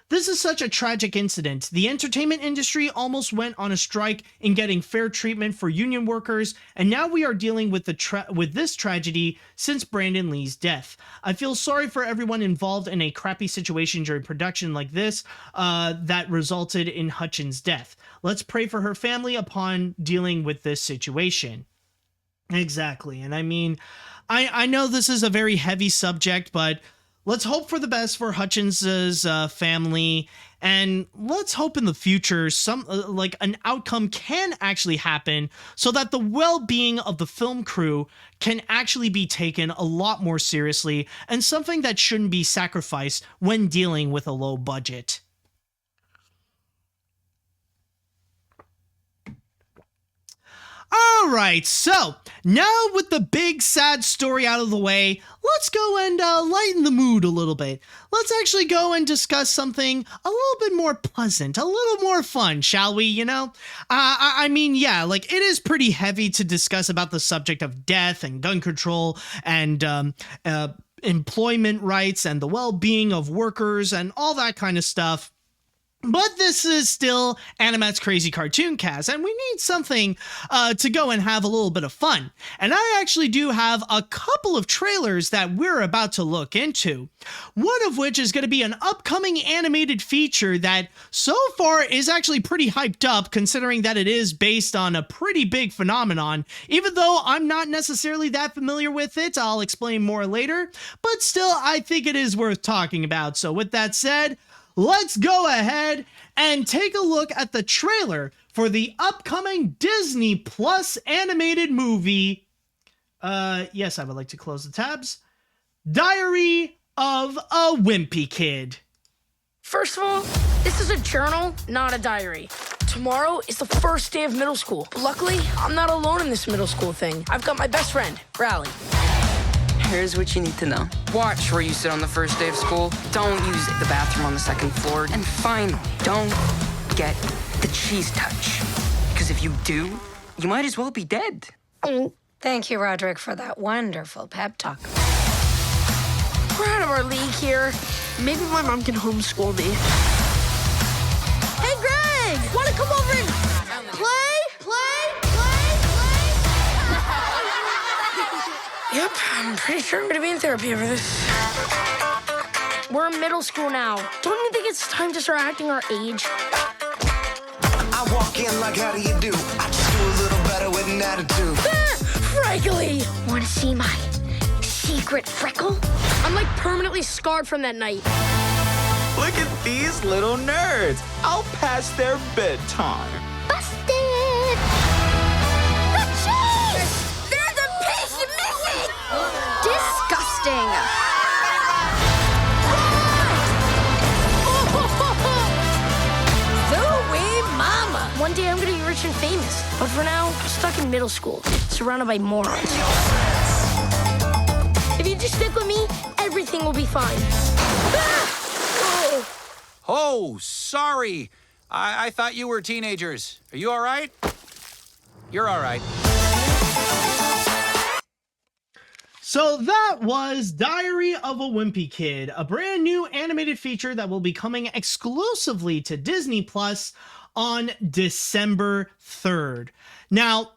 This is such a tragic incident. The entertainment industry almost went on a strike in getting fair treatment for union workers, and now we are dealing with this tragedy since Brandon Lee's death. I feel sorry for everyone involved in a crappy situation during production like this that resulted in Hutchins' death. Let's pray for her family upon dealing with this situation. Exactly, and I mean, I know this is a very heavy subject, but let's hope for the best for Hutchins's family, and let's hope in the future some like an outcome can actually happen so that the well-being of the film crew can actually be taken a lot more seriously and something that shouldn't be sacrificed when dealing with a low budget. All right, so now with the big sad story out of the way, let's go and lighten the mood a little bit. Let's actually go and discuss something a little bit more pleasant, a little more fun, shall we, you know? I mean, yeah, like, it is pretty heavy to discuss about the subject of death and gun control and employment rights and the well-being of workers and all that kind of stuff. But this is still AniMat's Crazy Cartoon Cast, and we need something to go and have a little bit of fun. And I actually do have a couple of trailers that we're about to look into. One of which is going to be an upcoming animated feature that so far is actually pretty hyped up, considering that it is based on a pretty big phenomenon. Even though I'm not necessarily that familiar with it, I'll explain more later. But still, I think it is worth talking about. So with that said, let's go ahead and take a look at the trailer for the upcoming Disney Plus animated movie. Yes, I would like to close the tabs. Diary of a Wimpy Kid. First of all, this is a journal, not a diary. Tomorrow is the first day of middle school. Luckily, I'm not alone in this middle school thing. I've got my best friend, Riley. Here's what you need to know. Watch where you sit on the first day of school. Don't use the bathroom on the second floor. And finally, don't get the cheese touch. Because if you do, you might as well be dead. Thank you, Roderick, for that wonderful pep talk. We're out of our league here. Maybe my mom can homeschool me. Hey, Greg! Want to come over and play? Yep, I'm pretty sure I'm gonna be in therapy over this. We're in middle school now. Don't you think it's time to start acting our age? I walk in like, how do you do? I just do a little better with an attitude. Freckly! Want to see my secret freckle? I'm like permanently scarred from that night. Look at these little nerds. I'll pass their bedtime. Busted! The cheese! There's a piece missing! Disgusting. Zooey mama! One day I'm gonna be rich and famous, but for now, I'm stuck in middle school, surrounded by morons. If you just stick with me, everything will be fine. Oh, sorry. I thought you were teenagers. Are you all right? You're all right. So that was Diary of a Wimpy Kid, a brand new animated feature that will be coming exclusively to Disney Plus on December 3rd. Now,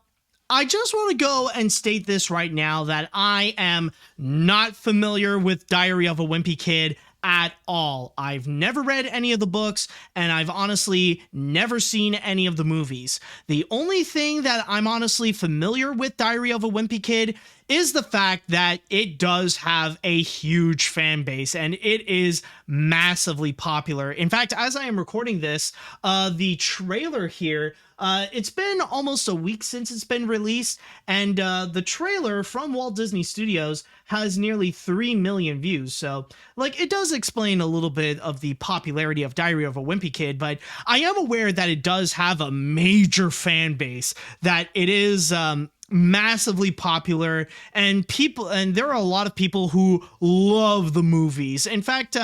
I just want to go and state this right now that I am not familiar with Diary of a Wimpy Kid at all. I've never read any of the books, and I've honestly never seen any of the movies. The only thing that I'm honestly familiar with Diary of a Wimpy Kid is the fact that it does have a huge fan base, and it is massively popular. In fact, as I am recording this, the trailer here, it's been almost a week since it's been released, and the trailer from Walt Disney Studios has nearly 3 million views. So, like, it does explain a little bit of the popularity of Diary of a Wimpy Kid, but I am aware that it does have a major fan base, that it is massively popular, and there are a lot of people who love the movies. In fact,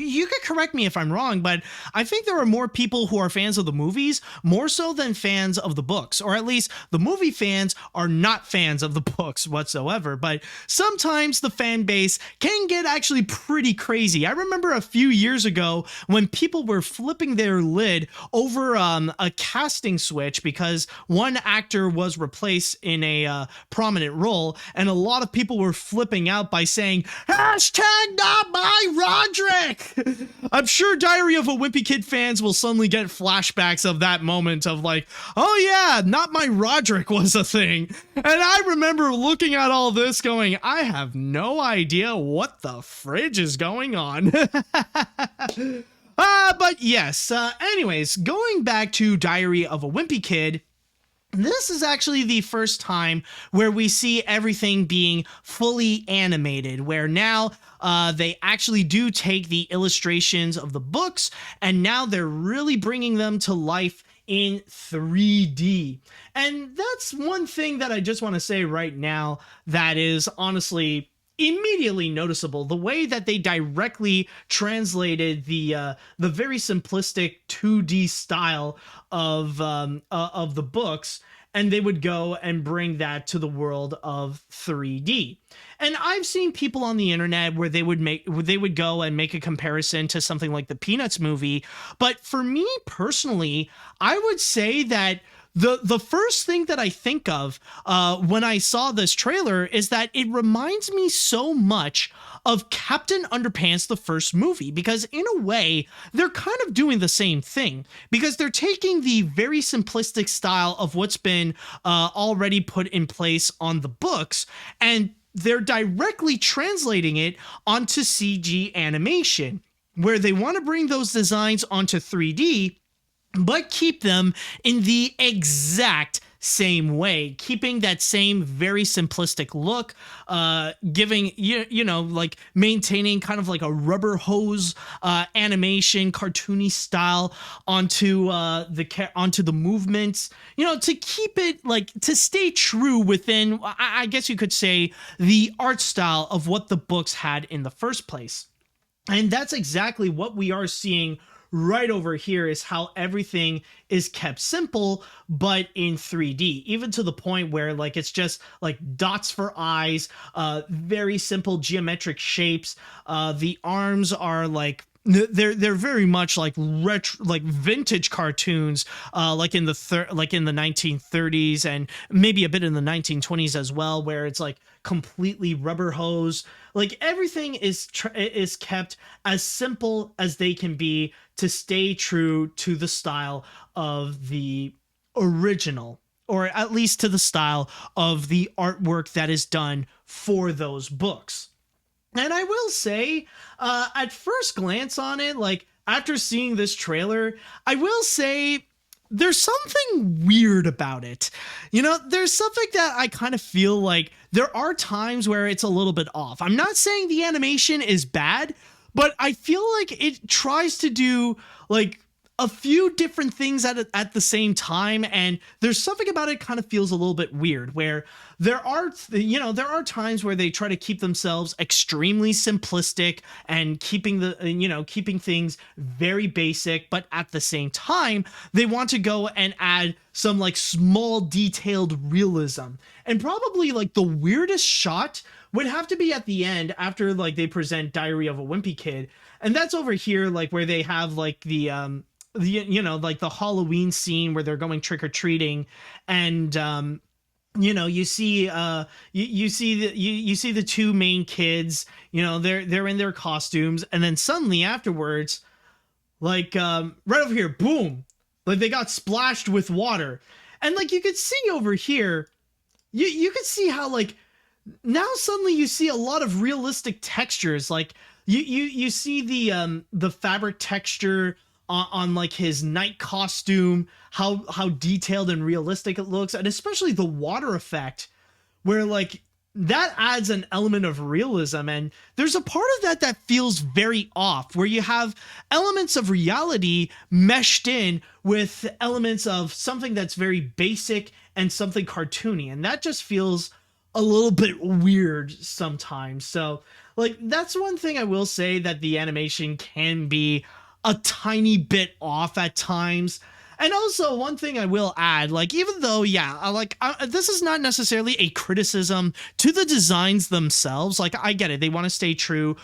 you could correct me if I'm wrong, but I think there are more people who are fans of the movies, more so than fans of the books, or at least the movie fans are not fans of the books whatsoever. But sometimes the fan base can get actually pretty crazy. I remember a few years ago when people were flipping their lid over a casting switch because one actor was replaced in a prominent role, and a lot of people were flipping out by saying, "Hashtag not my Roderick!" I'm sure Diary of a Wimpy Kid fans will suddenly get flashbacks of that moment of like, oh yeah, not my Roderick was a thing. And I remember looking at all this going, I have no idea what the fridge is going on. But yes, anyways, going back to Diary of a Wimpy Kid, this is actually the first time where we see everything being fully animated, where now they actually do take the illustrations of the books, and now they're really bringing them to life in 3D. And that's one thing that I just want to say right now that is honestly immediately noticeable. The way that they directly translated the very simplistic 2D style of the books, and they would go and bring that to the world of 3D. And I've seen people on the internet where they would go and make a comparison to something like the Peanuts movie, but for me personally, I would say that the first thing that I think of when I saw this trailer is that it reminds me so much of Captain Underpants, the first movie, because in a way, they're kind of doing the same thing, because they're taking the very simplistic style of what's been already put in place on the books, and they're directly translating it onto CG animation, where they want to bring those designs onto 3D, but keep them in the exact same way, keeping that same very simplistic look, giving you know, like maintaining kind of like a rubber hose animation, cartoony style onto the movements, you know, to keep it like to stay true within, I guess you could say, the art style of what the books had in the first place. And that's exactly what we are seeing right over here is how everything is kept simple, but in 3D, even to the point where like it's just like dots for eyes, very simple geometric shapes. The arms are like they're very much like retro, like vintage cartoons, like in the 1930s and maybe a bit in the 1920s as well, where it's like completely rubber hose. Like everything is kept as simple as they can be to stay true to the style of the original, or at least to the style of the artwork that is done for those books. And I will say, at first glance on it, like after seeing this trailer, I will say there's something weird about it. You know, there's something that I kind of feel like there are times where it's a little bit off. I'm not saying the animation is bad, but I feel like it tries to do like a few different things at the same time, and there's something about it kind of feels a little bit weird, where there are times where they try to keep themselves extremely simplistic and keeping things very basic, but at the same time they want to go and add some like small detailed realism. And probably like the weirdest shot would have to be at the end after like they present Diary of a Wimpy Kid, and that's over here, like where they have like the Halloween scene where they're going trick-or-treating, and you see the two main kids, they're in their costumes, and then suddenly afterwards, like right over here, boom, like they got splashed with water, and like you could see over here, you could see how like now suddenly you see a lot of realistic textures, like you see the fabric texture on like his night costume, how detailed and realistic it looks, and especially the water effect, where like that adds an element of realism. And there's a part of that feels very off, where you have elements of reality meshed in with elements of something that's very basic and something cartoony, and that just feels a little bit weird sometimes. So like that's one thing I will say, that the animation can be a tiny bit off at times. And also one thing I will add, like even though this is not necessarily a criticism to the designs themselves, like I get it, they want to stay true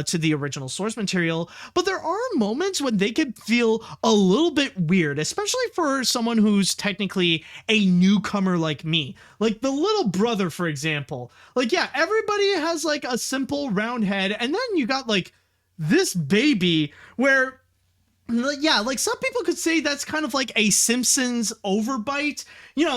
to the original source material, but there are moments when they could feel a little bit weird, especially for someone who's technically a newcomer like me. Like the little brother, for example, like yeah, everybody has like a simple round head, and then you got like this baby where yeah, like some people could say that's kind of like a Simpsons overbite,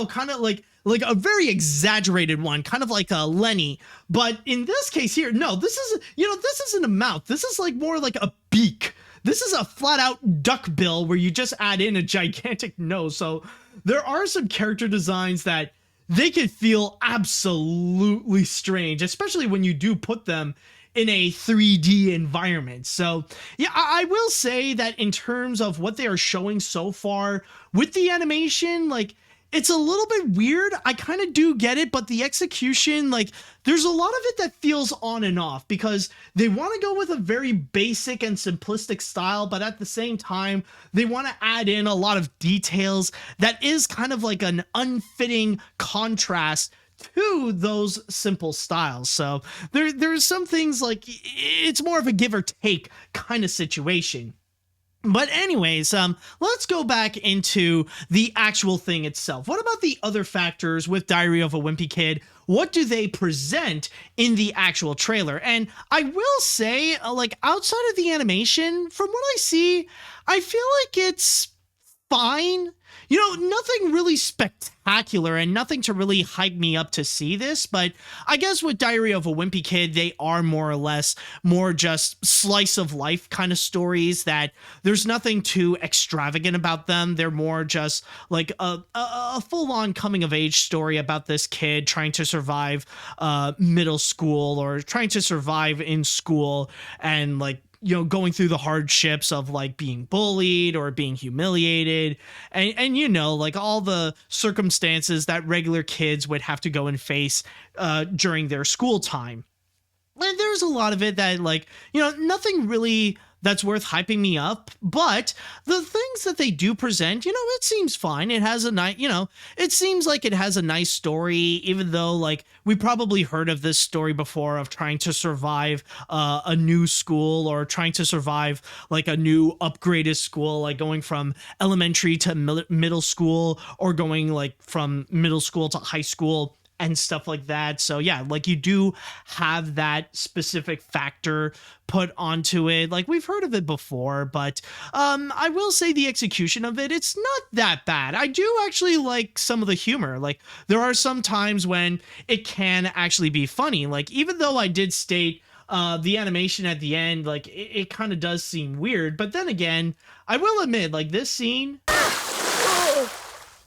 kind of like a very exaggerated one, kind of like a Lenny. But in this case here, no, this isn't a mouth. This is like more like a beak. This is a flat out duck bill where you just add in a gigantic nose. So there are some character designs that they could feel absolutely strange, especially when you do put them in a 3D environment. So yeah, I will say that in terms of what they are showing so far with the animation, like it's a little bit weird. I kind of do get it, but the execution, like there's a lot of it that feels on and off, because they want to go with a very basic and simplistic style, but at the same time, they want to add in a lot of details that is kind of like an unfitting contrast to those simple styles. So there's some things like it's more of a give or take kind of situation. But anyways, let's go back into the actual thing itself. What about the other factors with Diary of a Wimpy Kid? What do they present in the actual trailer? And I will say, like outside of the animation, from what I see, I feel like it's fine. Nothing really spectacular and nothing to really hype me up to see this, but I guess with Diary of a Wimpy Kid, they are more or less more just slice of life kind of stories that there's nothing too extravagant about them. They're more just like a full-on coming of age story about this kid trying to survive middle school, or trying to survive in school, and like going through the hardships of like being bullied or being humiliated, and like all the circumstances that regular kids would have to go and face during their school time. And there's a lot of it that like, nothing really that's worth hyping me up. But the things that they do present, it seems fine. It has a nice, it seems like it has a nice story, even though like we probably heard of this story before of trying to survive a new school, or trying to survive like a new upgraded school, like going from elementary to middle school, or going like from middle school to high school and stuff like that. So yeah, like you do have that specific factor put onto it. Like we've heard of it before, but I will say the execution of it, it's not that bad. I do actually like some of the humor. Like there are some times when it can actually be funny. Like even though I did state the animation at the end, like it kind of does seem weird, but then again, I will admit, like this scene.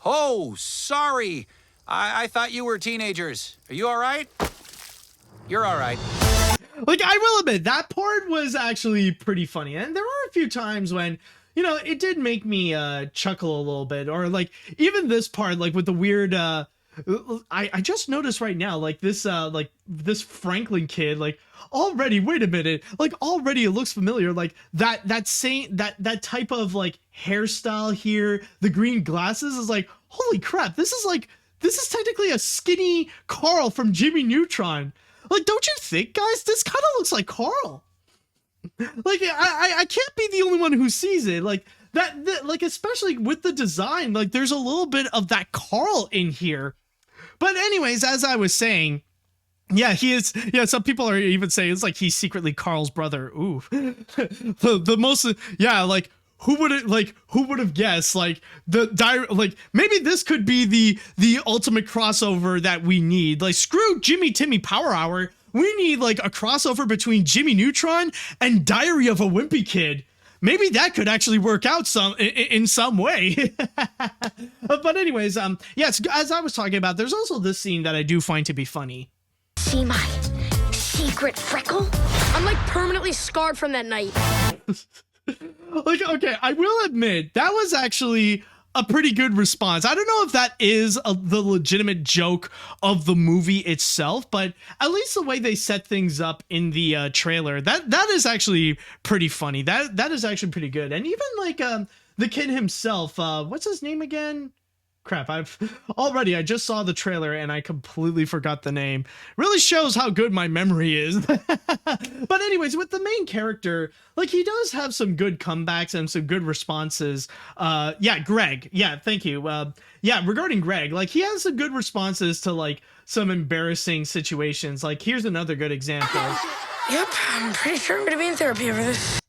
Oh, sorry. I thought you were teenagers. Are you all right? You're all right. Like, I will admit, that part was actually pretty funny. And there are a few times when, it did make me chuckle a little bit. Or, like, even this part, like, with the weird... I just noticed right now, like, this Franklin kid, like, already, wait a minute, like, already it looks familiar. Like, that type of, like, hairstyle here, the green glasses is like, holy crap, this is technically a skinny Carl from Jimmy Neutron. Like, don't you think, guys? This kind of looks like Carl. Like, I can't be the only one who sees it. Like, like, especially with the design, like, there's a little bit of that Carl in here. But anyways, as I was saying, yeah, he is. Yeah, some people are even saying it's like he's secretly Carl's brother. Ooh. the most, yeah, like, who would have guessed, like maybe this could be the ultimate crossover that we need. Like, screw Jimmy Timmy Power Hour. We need like a crossover between Jimmy Neutron and Diary of a Wimpy Kid. Maybe that could actually work out in some way. But anyways, yes, as I was talking about, there's also this scene that I do find to be funny. See my secret freckle? I'm like permanently scarred from that night. Like, okay, I will admit that was actually a pretty good response. I don't know if that is the legitimate joke of the movie itself, but at least the way they set things up in the trailer, that is actually pretty funny. That is actually pretty good. And even like the kid himself, what's his name again? Crap, I just saw the trailer and I completely forgot the name. Really shows how good my memory is. But anyways, with the main character, like, he does have some good comebacks and some good responses. Yeah, Greg. Yeah, thank you. Yeah, regarding Greg, like, he has some good responses to, like, some embarrassing situations. Like, here's another good example. Yep, I'm pretty sure I'm gonna be in therapy over this.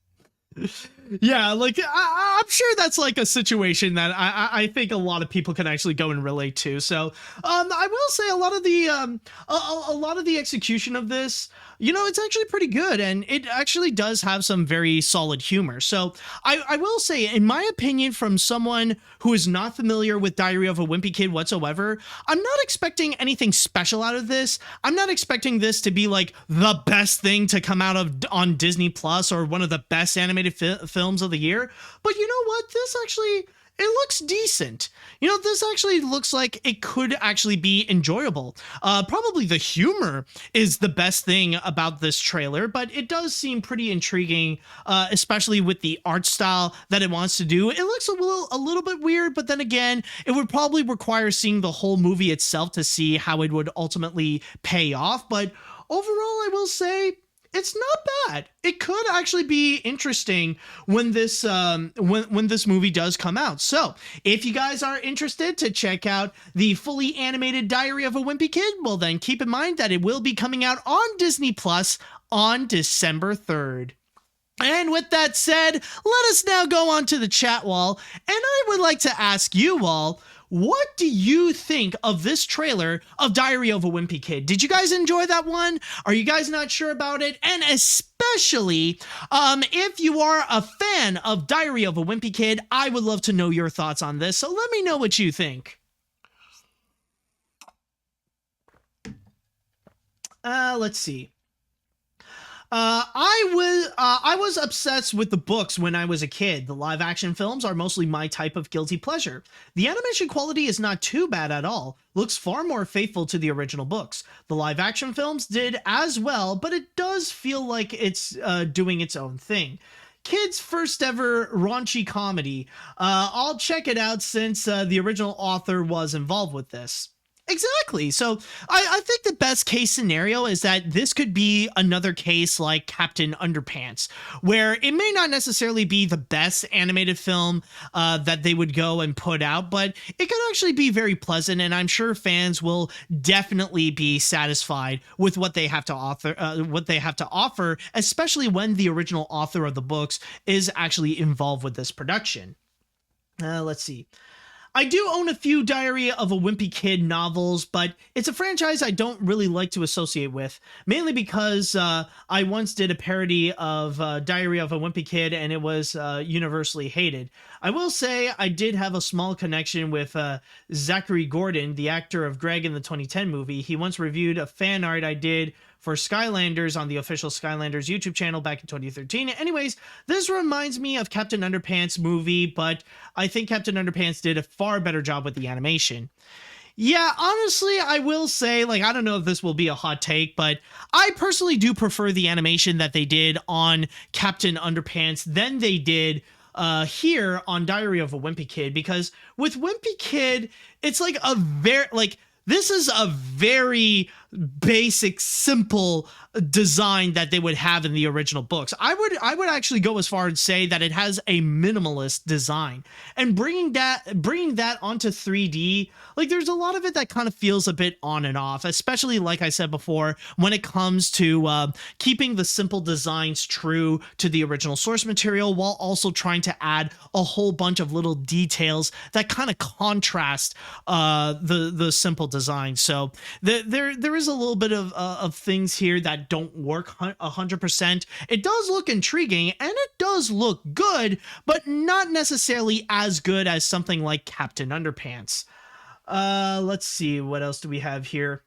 Yeah, like, I'm sure that's like a situation that I think a lot of people can actually go and relate to. So I will say a lot of the execution of this, it's actually pretty good, and it actually does have some very solid humor. So I will say, in my opinion, from someone who is not familiar with Diary of a Wimpy Kid whatsoever, I'm not expecting anything special out of this. I'm not expecting this to be like the best thing to come out of on Disney Plus or one of the best animated films of the year. But you know what? This actually, it looks decent. This actually looks like it could actually be enjoyable. Probably the humor is the best thing about this trailer, but it does seem pretty intriguing, especially with the art style that it wants to do. It looks a little bit weird, but then again, it would probably require seeing the whole movie itself to see how it would ultimately pay off. But overall, I will say, it's not bad. It could actually be interesting when this when this movie does come out. So if you guys are interested to check out the fully animated Diary of a Wimpy Kid, well then keep in mind that it will be coming out on Disney Plus on December 3rd. And with that said, let us now go on to the chat wall, and I would like to ask you all, what do you think of this trailer of Diary of a Wimpy Kid? Did you guys enjoy that one? Are you guys not sure about it? And especially if you are a fan of Diary of a Wimpy Kid, I would love to know your thoughts on this. So let me know what you think. Let's see. I was obsessed with the books when I was a kid. The live action films are mostly my type of guilty pleasure. The animation quality is not too bad at all. Looks far more faithful to the original books. The live action films did as well, but it does feel like it's doing its own thing. kids' first ever raunchy comedy. I'll check it out since the original author was involved with this. Exactly. So I think the best case scenario is that this could be another case like Captain Underpants, where it may not necessarily be the best animated film that they would go and put out, but it could actually be very pleasant, and I'm sure fans will definitely be satisfied with what they have to offer, especially when the original author of the books is actually involved with this production. Let's see. I do own a few Diary of a Wimpy Kid novels, but it's a franchise I don't really like to associate with, mainly because I once did a parody of Diary of a Wimpy Kid, and it was universally hated. I will say I did have a small connection with Zachary Gordon, the actor of Greg in the 2010 movie. He once reviewed a fan art I did for Skylanders on the official Skylanders YouTube channel back in 2013. Anyways, this reminds me of Captain Underpants movie, but I think Captain Underpants did a far better job with the animation. Yeah, honestly, I will say, like, I don't know if this will be a hot take, but I personally do prefer the animation that they did on Captain Underpants than they did here on Diary of a Wimpy Kid, because with Wimpy Kid, it's like a very, like, this is a very basic, simple design that they would have in the original books. I would actually go as far as say that it has a minimalist design, and bringing that onto 3D, like, there's a lot of it that kind of feels a bit on and off, especially like I said before, when it comes to keeping the simple designs true to the original source material while also trying to add a whole bunch of little details that kind of contrast the simple design. So there is a little bit of things here that don't work 100%. It does look intriguing and it does look good, but not necessarily as good as something like Captain Underpants. Let's see, what else do we have here?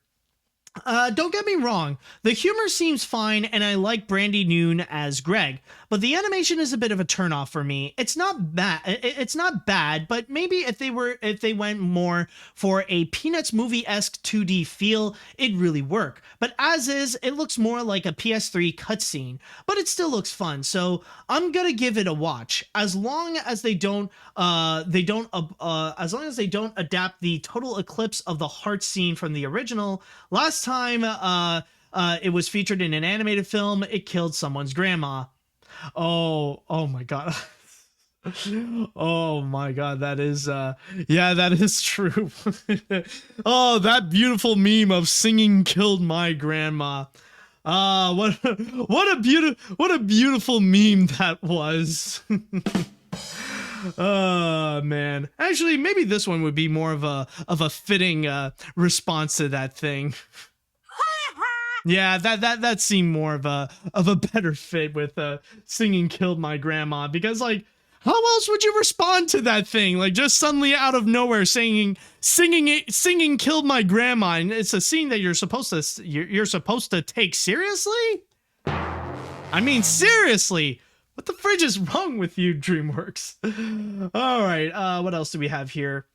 Don't get me wrong, the humor seems fine and I like Brandy Noon as Greg, but the animation is a bit of a turnoff for me. It's not bad, but maybe if they went more for a Peanuts movie-esque 2D feel, it'd really work. But as is, it looks more like a PS3 cutscene, but it still looks fun, so I'm gonna give it a watch. As long as they don't adapt the total eclipse of the heart scene from the original. Last time it was featured in an animated film, it killed someone's grandma. Oh my god. Oh my god, that is yeah, that is true. Oh, that beautiful meme of singing killed my grandma. What a beautiful meme that was. Oh man, actually maybe this one would be more of a fitting response to that thing. Yeah, that seemed more of a better fit with singing killed my grandma, because like, how else would you respond to that thing? Like, just suddenly out of nowhere singing killed my grandma, and it's a scene that you're supposed to take seriously? I mean, seriously. What the fridge is wrong with you, DreamWorks? All right, what else do we have here?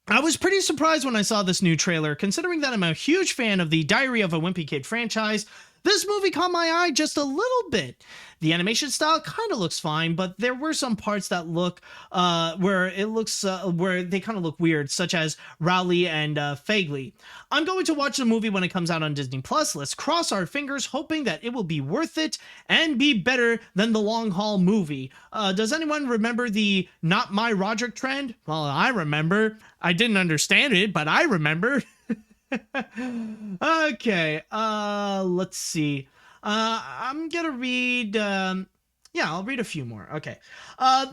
I was pretty surprised when I saw this new trailer, considering that I'm a huge fan of the Diary of a Wimpy Kid franchise. This movie caught my eye just a little bit. The animation style kind of looks fine, but there were some parts that look where they kind of look weird, such as Rowley and Fagley. I'm going to watch the movie when it comes out on Disney Plus. Let's cross our fingers, hoping that it will be worth it and be better than the long haul movie. Does anyone remember the "Not My Roderick" trend? Well, I remember. I didn't understand it, but I remember. Okay, let's see. I'm gonna read, I'll read a few more. Okay.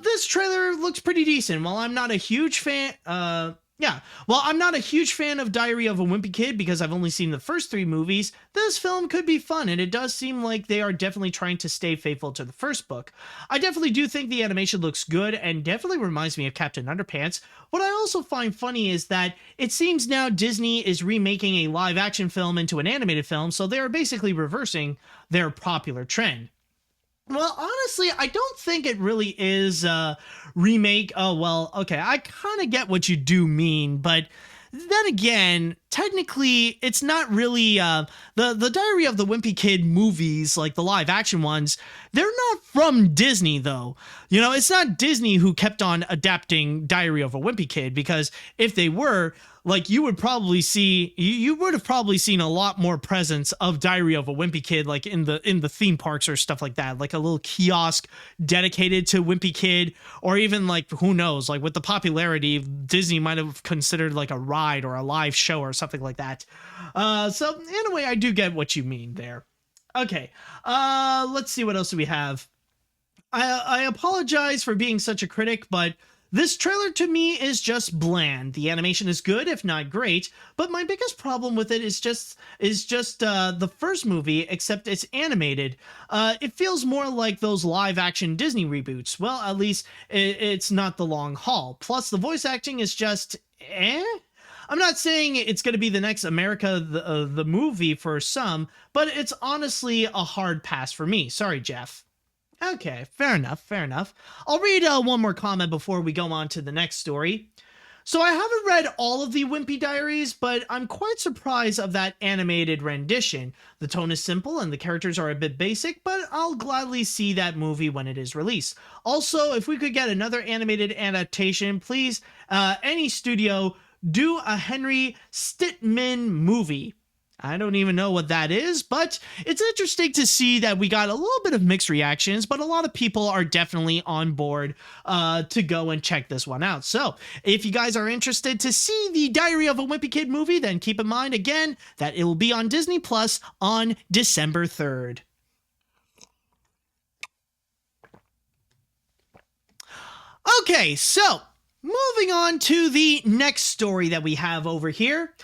This trailer looks pretty decent. While I'm not a huge fan, I'm not a huge fan of Diary of a Wimpy Kid because I've only seen the first 3 movies, this film could be fun, and it does seem like they are definitely trying to stay faithful to the first book. I definitely do think the animation looks good and definitely reminds me of Captain Underpants. What I also find funny is that it seems now Disney is remaking a live-action film into an animated film, so they are basically reversing their popular trend. Well, honestly, I don't think it really is a remake. Oh, well, okay, I kind of get what you do mean, but then again, technically it's not really the Diary of the Wimpy Kid movies, like the live action ones. They're not from Disney though. You know, it's not Disney who kept on adapting Diary of a Wimpy Kid, because if they were, like, you would have probably seen a lot more presence of Diary of a Wimpy Kid, like in the theme parks or stuff like that, like a little kiosk dedicated to Wimpy Kid, or even, like, who knows, like with the popularity, Disney might have considered like a ride or a live show or something like that. So in a way, I do get what you mean there. Okay, let's see, what else do we have? I apologize for being such a critic, but this trailer to me is just bland. The animation is good, if not great, but my biggest problem with it is just the first movie, except it's animated. It feels more like those live-action Disney reboots. Well, at least it's not the long haul. Plus, the voice acting is just eh? I'm not saying it's going to be the next America the movie for some, but it's honestly a hard pass for me. Sorry, Jeff. Okay, fair enough. I'll read one more comment before we go on to the next story. So I haven't read all of the Wimpy Diaries, but I'm quite surprised of that animated rendition. The tone is simple and the characters are a bit basic, but I'll gladly see that movie when it is released. Also, if we could get another animated adaptation, please, any studio, do a Henry Stittman movie. I don't even know what that is, but it's interesting to see that we got a little bit of mixed reactions, but a lot of people are definitely on board to go and check this one out. So if you guys are interested to see the Diary of a Wimpy Kid movie, then keep in mind again that it will be on Disney Plus on December 3rd. Okay, so moving on to the next story that we have over here.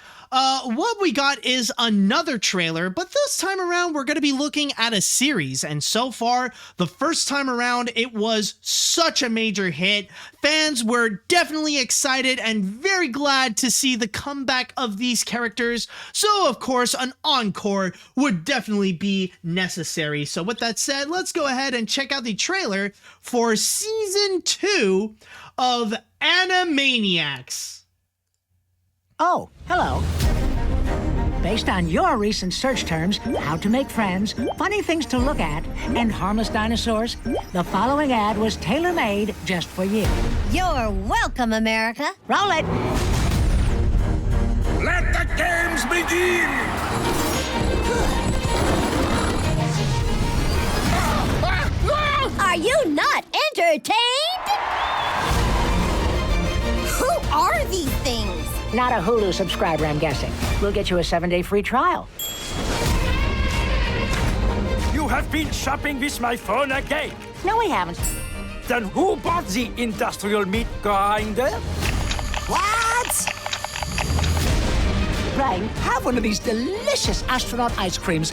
What we got is another trailer, but this time around we're going to be looking at a series, and so far, the first time around, it was such a major hit. Fans were definitely excited and very glad to see the comeback of these characters, so of course, an encore would definitely be necessary. So with that said, let's go ahead and check out the trailer for Season 2 of Animaniacs. Oh, hello. Based on your recent search terms, how to make friends, funny things to look at, and harmless dinosaurs, the following ad was tailor-made just for you. You're welcome, America. Roll it. Let the games begin! Are you not entertained? Who are these things? Not a Hulu subscriber, I'm guessing. We'll get you a 7-day free trial. You have been shopping with my phone again. No, we haven't. Then who bought the industrial meat grinder? What? Brian, have one of these delicious astronaut ice creams.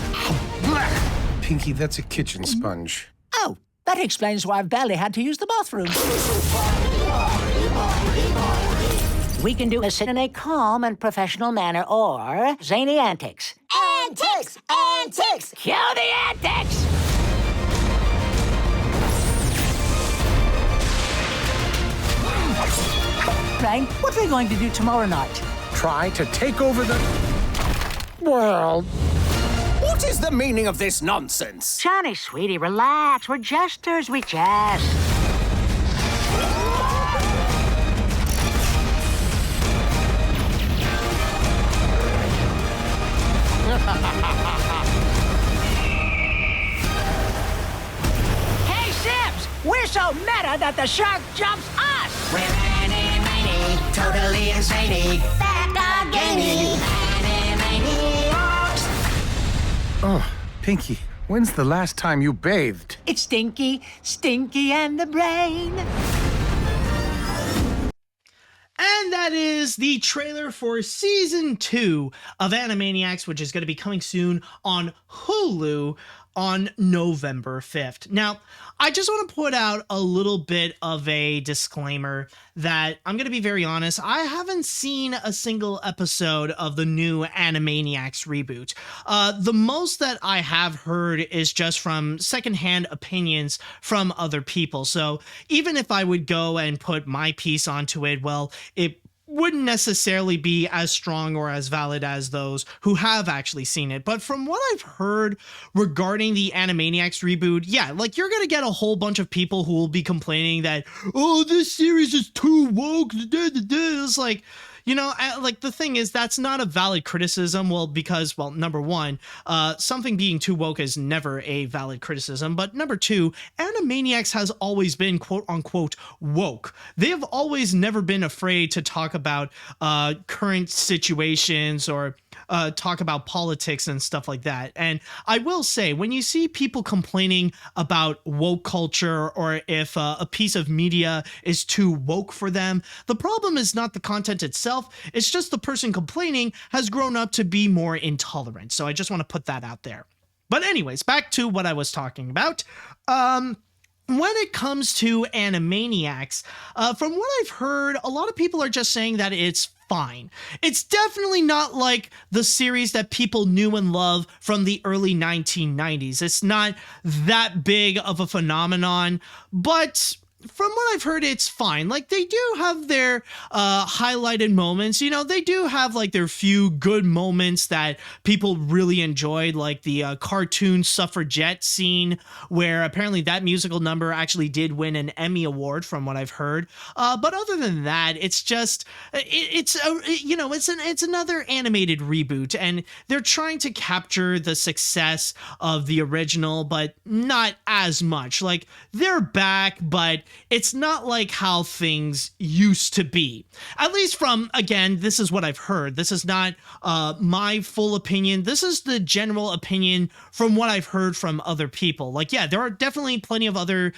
Pinky, that's a kitchen sponge. Oh, that explains why I've barely had to use the bathroom. We can do this in a calm and professional manner, or zany antics. Antics! Antics! Cue the antics! Brian, what are we going to do tomorrow night? Try to take over the world. What is the meaning of this nonsense? Johnny, sweetie, relax. We're jesters. We jest. Hey, Sims! We're so meta that the shark jumps us! We're Animaniacs, totally insane. Back again! Animaniacs. Oh, Pinky, when's the last time you bathed? It's Stinky, Stinky and the Brain. And that is the trailer for Season 2 of Animaniacs, which is going to be coming soon on Hulu on November 5th. Now, I just want to put out a little bit of a disclaimer that I'm going to be very honest, I haven't seen a single episode of the new Animaniacs reboot. The most that I have heard is just from secondhand opinions from other people. So even if I would go and put my piece onto it, well, it wouldn't necessarily be as strong or as valid as those who have actually seen it. But from what I've heard regarding the Animaniacs reboot, yeah, like you're going to get a whole bunch of people who will be complaining that, oh, this series is too woke. It's like, you know, like the thing is, that's not a valid criticism. Well, because, well, number one, something being too woke is never a valid criticism. But number two, Animaniacs has always been quote unquote woke. They have always never been afraid to talk about current situations or talk about politics and stuff like that. And I will say, when you see people complaining about woke culture or if a piece of media is too woke for them, the problem is not the content itself. It's just the person complaining has grown up to be more intolerant. So I just want to put that out there. But anyways, back to what I was talking about. When it comes to Animaniacs, from what I've heard, a lot of people are just saying that it's fine. It's definitely not like the series that people knew and loved from the early 1990s. It's not that big of a phenomenon, but from what I've heard, it's fine. Like, they do have their highlighted moments. You know, they do have, like, their few good moments that people really enjoyed, like the cartoon suffragette scene, where apparently that musical number actually did win an Emmy Award, from what I've heard. But other than that, it's just, it's another animated reboot, and they're trying to capture the success of the original, but not as much. Like, they're back, but it's not like how things used to be. At least from, again, this is what I've heard. This is not my full opinion. This is the general opinion from what I've heard from other people. Like, yeah, there are definitely plenty of other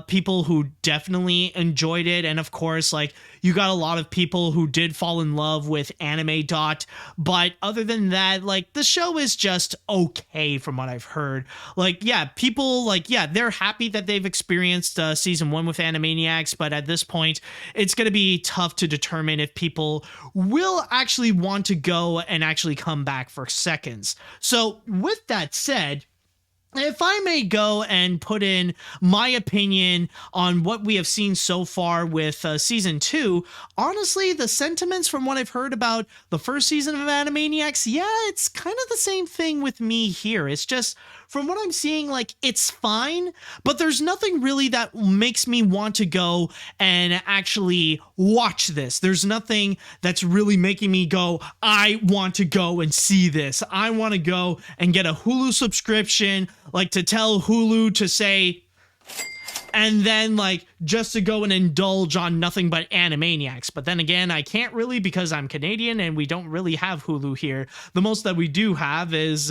people who definitely enjoyed it. And of course, like, you got a lot of people who did fall in love with Anime Dot. But other than that, like, the show is just okay from what I've heard. Like, yeah, people, like, yeah, they're happy that they've experienced season 1 with Animaniacs, but at this point, it's going to be tough to determine if people will actually want to go and actually come back for seconds. So with that said, if I may go and put in my opinion on what we have seen so far with season 2, honestly, the sentiments from what I've heard about the first season of Animaniacs, yeah, it's kind of the same thing with me here. It's just, from what I'm seeing, like, it's fine, but there's nothing really that makes me want to go and actually watch this. There's nothing that's really making me go, I want to go and see this. I want to go and get a Hulu subscription, like, to tell Hulu to say, and then, like, just to go and indulge on nothing but Animaniacs. But then again, I can't really, because I'm Canadian and we don't really have Hulu here. The most that we do have is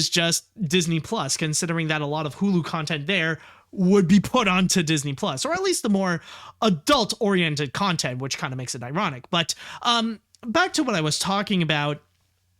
just Disney Plus, considering that a lot of Hulu content there would be put onto Disney Plus, or at least the more adult-oriented content, which kind of makes it ironic. But back to what I was talking about.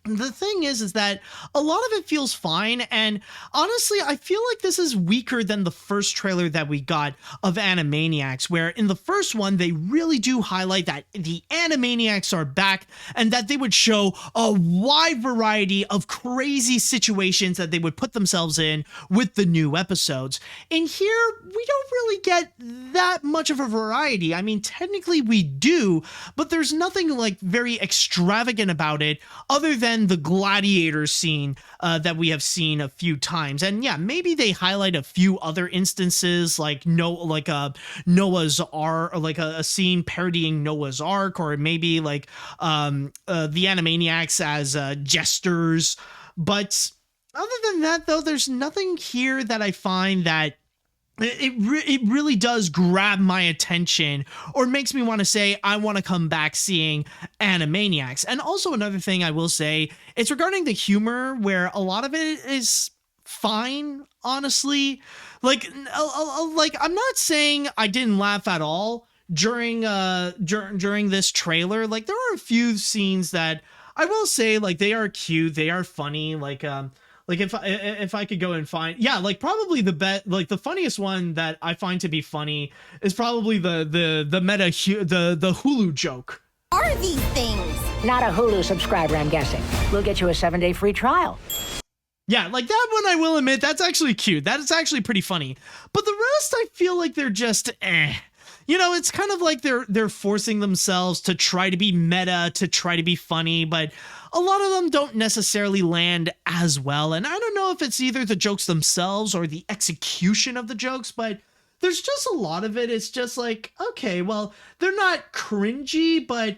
The thing is that a lot of it feels fine, and honestly, I feel like this is weaker than the first trailer that we got of Animaniacs, where in the first one, they really do highlight that the Animaniacs are back, and that they would show a wide variety of crazy situations that they would put themselves in with the new episodes. In here, we don't really get that much of a variety. I mean, technically we do, but there's nothing, like, very extravagant about it, other than the gladiator scene that we have seen a few times. And yeah, maybe they highlight a few other instances, like Noah's Ark, or like a scene parodying Noah's Ark, or maybe like the Animaniacs as jesters. But other than that, though, there's nothing here that I find that it really does grab my attention or makes me want to say I want to come back seeing Animaniacs. And also another thing I will say, it's regarding the humor, where a lot of it is fine, honestly. Like I'm not saying I didn't laugh at all during this trailer. Like, there are a few scenes that I will say, like, they are cute, they are funny, like if I could go and find, yeah, like, probably the funniest one that I find to be funny is probably the Hulu joke. Are these things? Not a Hulu subscriber, I'm guessing. We'll get you a 7-day free trial. Yeah, like, that one I will admit, that's actually cute. That is actually pretty funny. But the rest, I feel like they're just it's kind of like they're forcing themselves to try to be meta, to try to be funny, but a lot of them don't necessarily land as well. And I don't know if it's either the jokes themselves or the execution of the jokes, but there's just a lot of it. It's just like, okay, well, they're not cringy, but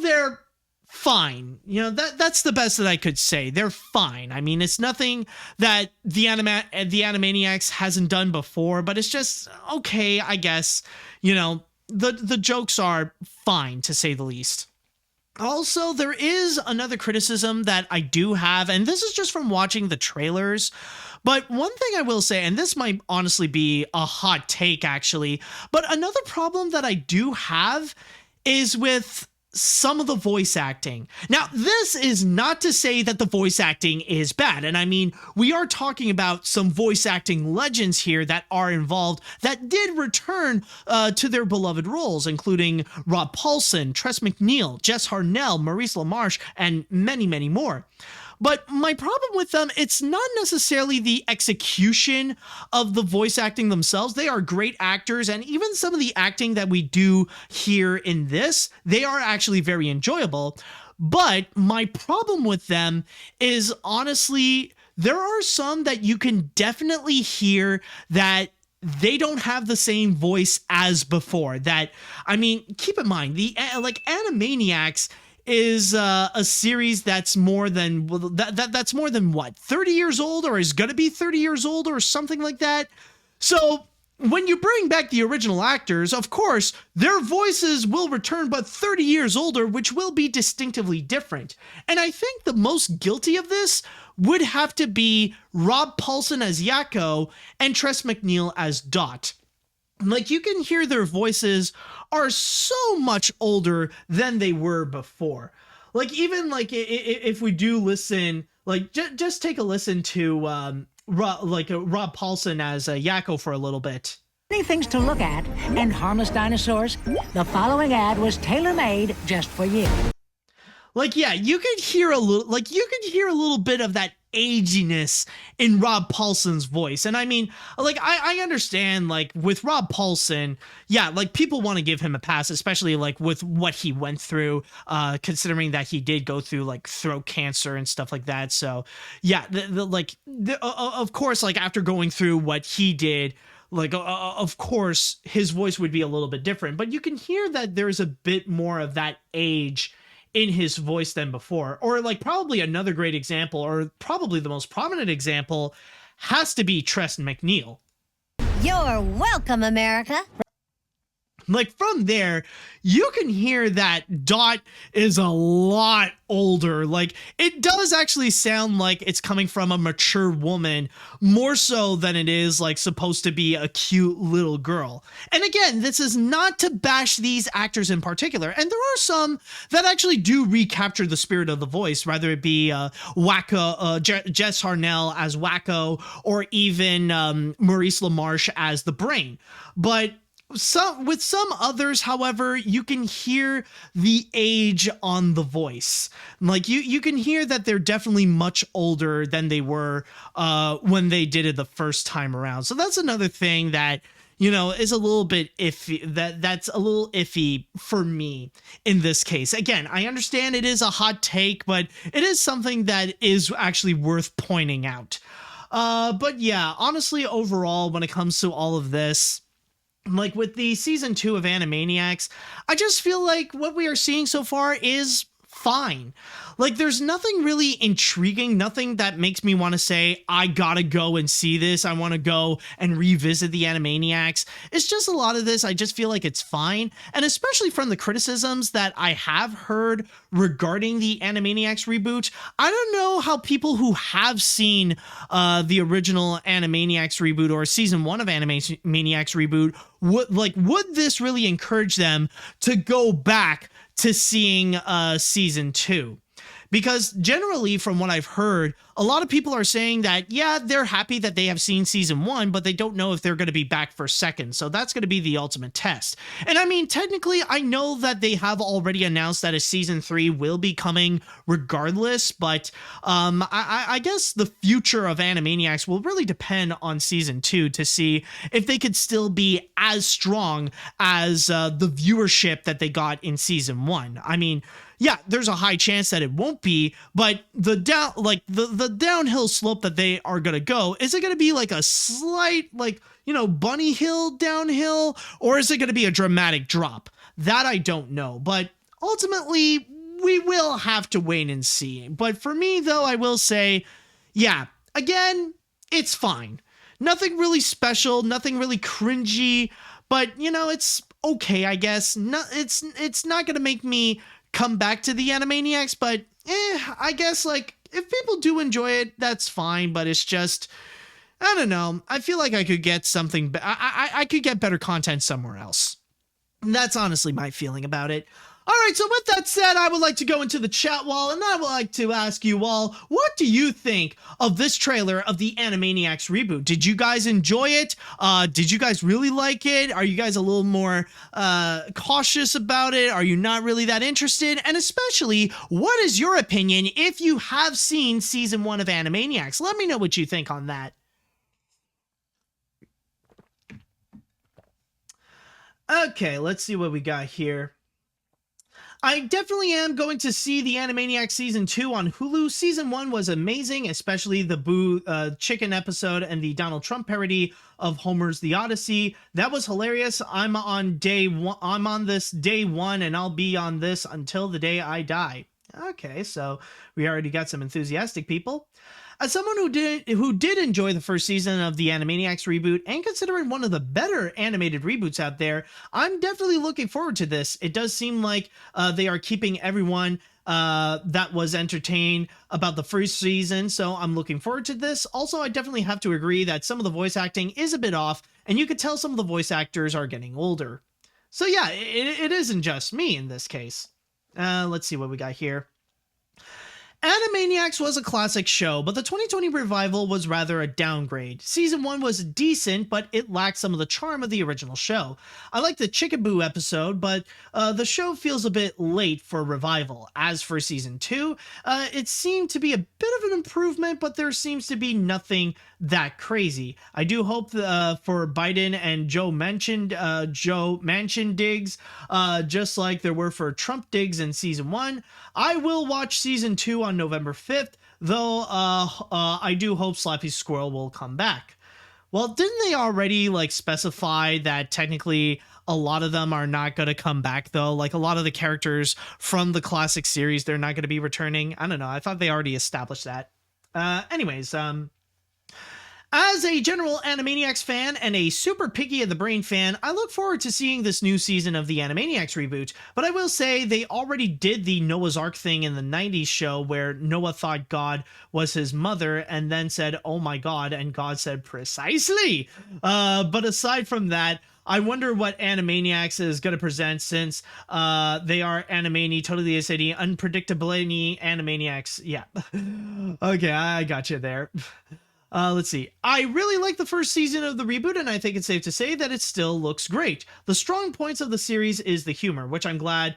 they're fine. That's the best that I could say. They're fine. I mean, it's nothing that the Animaniacs hasn't done before, but it's just okay, I guess. The jokes are fine, to say the least. Also, there is another criticism that I do have, and this is just from watching the trailers. But one thing I will say, and this might honestly be a hot take actually, but another problem that I do have is with some of the voice acting. Now, this is not to say that the voice acting is bad. And I mean, we are talking about some voice acting legends here that are involved that did return to their beloved roles, including Rob Paulsen, Tress MacNeille, Jess Harnell, Maurice LaMarche, and many, many more. But my problem with them, it's not necessarily the execution of the voice acting themselves. They are great actors, and even some of the acting that we do here in this, they are actually very enjoyable. But my problem with them is, honestly, there are some that you can definitely hear that they don't have the same voice as before. That, I mean, keep in mind, Animaniacs is a series that's more than that's more than what, 30 years old, or is gonna be 30 years old or something like that. So when you bring back the original actors, of course their voices will return, but 30 years older, which will be distinctively different. And I think the most guilty of this would have to be Rob Paulsen as Yakko and Tress MacNeille as Dot. Like, you can hear their voices are so much older than they were before. Like, even like if we do listen, like just take a listen to Rob Paulsen as Yakko for a little bit. Many things to look at and harmless dinosaurs. The following ad was tailor-made just for you. Like, yeah, you could hear a little bit of that aginess in Rob Paulsen's voice. And I mean, like, I understand, like, with Rob Paulsen, yeah, like, people want to give him a pass, especially like with what he went through, considering that he did go through like throat cancer and stuff like that. So yeah, of course, like, after going through what he did, like, of course his voice would be a little bit different, but you can hear that there's a bit more of that age in his voice than before. Or like, probably another great example, or probably the most prominent example, has to be Tress MacNeille. You're welcome, America. Like, from there, you can hear that Dot is a lot older. Like, it does actually sound like it's coming from a mature woman, more so than it is like supposed to be a cute little girl. And again, this is not to bash these actors in particular, and there are some that actually do recapture the spirit of the voice, whether it be Wacko, Jess Harnell as Wacko, or even Maurice LaMarche as the Brain. But with some others, however, you can hear the age on the voice. Like, you can hear that they're definitely much older than they were when they did it the first time around. So that's another thing that, is a little bit iffy. That's a little iffy for me in this case. Again, I understand it is a hot take, but it is something that is actually worth pointing out. But yeah, honestly, overall, when it comes to all of this, like with the season 2 of Animaniacs, I just feel like what we are seeing so far is fine. Like, there's nothing really intriguing, nothing that makes me want to say, I gotta go and see this, I want to go and revisit the Animaniacs. It's just a lot of this, I just feel like it's fine. And especially from the criticisms that I have heard regarding the Animaniacs reboot, I don't know how people who have seen the original Animaniacs reboot or season 1 of Animaniacs reboot would this really encourage them to go back to seeing season 2? because generally from what I've heard, a lot of people are saying that, yeah, they're happy that they have seen season 1, but they don't know if they're going to be back for second. So that's going to be the ultimate test. And I mean, technically, I know that they have already announced that a season 3 will be coming regardless, but I guess the future of Animaniacs will really depend on season 2 to see if they could still be as strong as the viewership that they got in season 1. I mean, yeah, there's a high chance that it won't be, but the downhill slope that they are going to go, is it going to be like a slight, like, you know, bunny hill downhill, or is it going to be a dramatic drop? That I don't know, but ultimately we will have to wait and see. But for me though, I will say, yeah, again, it's fine. Nothing really special, nothing really cringy, but you know, it's okay, I guess. No, it's not going to make me come back to the Animaniacs, but I guess like if people do enjoy it, that's fine, but it's just, I don't know, I feel like I could get something, I could get better content somewhere else. And that's honestly my feeling about it. All right, so with that said, I would like to go into the chat wall, and I would like to ask you all, what do you think of this trailer of the Animaniacs reboot? Did you guys enjoy it? Did you guys really like it? Are you guys a little more cautious about it? Are you not really that interested? And especially, what is your opinion if you have seen season 1 of Animaniacs? Let me know what you think on that. Okay, let's see what we got here. I definitely am going to see the Animaniacs Season 2 on Hulu. Season 1 was amazing, especially the Boo Chicken episode and the Donald Trump parody of Homer's The Odyssey. That was hilarious. I'm on this day 1, and I'll be on this until the day I die. Okay, so we already got some enthusiastic people. As someone who did enjoy the first season of the Animaniacs reboot, and considering one of the better animated reboots out there, I'm definitely looking forward to this. It does seem like they are keeping everyone that was entertained about the first season, so I'm looking forward to this. Also, I definitely have to agree that some of the voice acting is a bit off, and you could tell some of the voice actors are getting older. So yeah, it isn't just me in this case. Let's see what we got here. Animaniacs was a classic show, but the 2020 revival was rather a downgrade. Season 1 was decent, but it lacked some of the charm of the original show. I like the Chickaboo episode, but the show feels a bit late for revival. As for Season 2, it seemed to be a bit of an improvement, but there seems to be nothing that crazy. I do hope for Biden and Joe Manchin digs, just like there were for Trump digs in Season 1. I will watch Season 2 on November 5th, though I do hope Slappy Squirrel will come back. Well, didn't they already like specify that technically a lot of them are not going to come back though? Like a lot of the characters from the classic series, they're not going to be returning. I don't know. I thought they already established that. Anyways, as a general Animaniacs fan and a super picky of the brain fan, I look forward to seeing this new season of the Animaniacs reboot, but I will say they already did the Noah's Ark thing in the 90s show where Noah thought God was his mother and then said, "Oh my God," and God said, "Precisely." But aside from that, I wonder what Animaniacs is going to present since they are Animani, totally SAD, unpredictably Animaniacs. Yeah. Okay, I got you there. Let's see. I really like the first season of the reboot, and I think it's safe to say that it still looks great. The strong points of the series is the humor, which I'm glad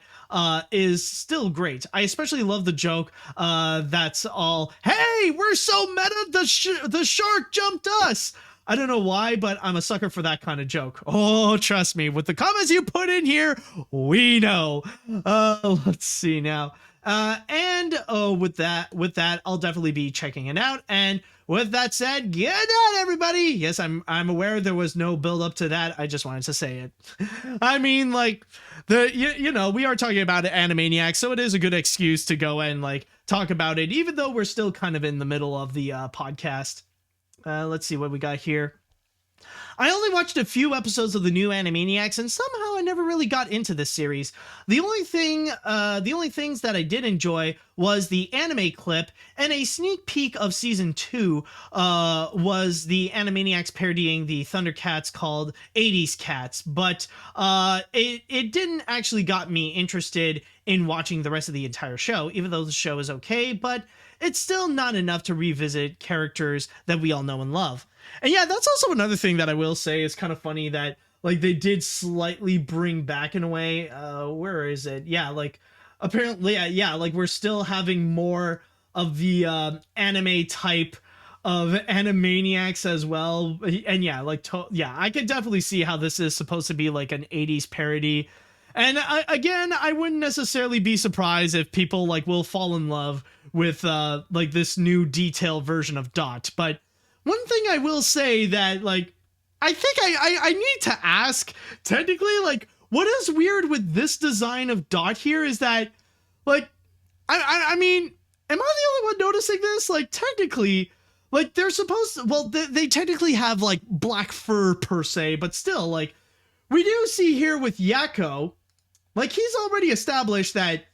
is still great. I especially love the joke that's all, "Hey, we're so meta, the shark jumped us." I don't know why, but I'm a sucker for that kind of joke. Oh, trust me, with the comments you put in here, we know. Let's see now. With that, I'll definitely be checking it out. And with that said, get out, everybody. Yes, I'm aware there was no build up to that. I just wanted to say it. I mean, like you know, we are talking about Animaniacs, so it is a good excuse to go and like talk about it, even though we're still kind of in the middle of the podcast. Let's see what we got here. I only watched a few episodes of the new Animaniacs, and somehow I never really got into this series. The only things that I did enjoy was the anime clip, and a sneak peek of season 2 was the Animaniacs parodying the Thundercats called 80s Cats, but it didn't actually got me interested in watching the rest of the entire show, even though the show is okay, but it's still not enough to revisit characters that we all know and love. And yeah, that's also another thing that I will say is kind of funny that like they did slightly bring back in a way. Where is it? Yeah, like apparently, yeah, like we're still having more of the anime type of Animaniacs as well. And yeah, like yeah, I could definitely see how this is supposed to be like an 80s parody. And again, I wouldn't necessarily be surprised if people like will fall in love with like this new detailed version of Dot. But one thing I will say that like I think I need to ask technically, like, what is weird with this design of Dot here is that like I mean, am I the only one noticing this? Like technically, like they're supposed to, well, they technically have like black fur per se, but still, like we do see here with Yakko, like he's already established that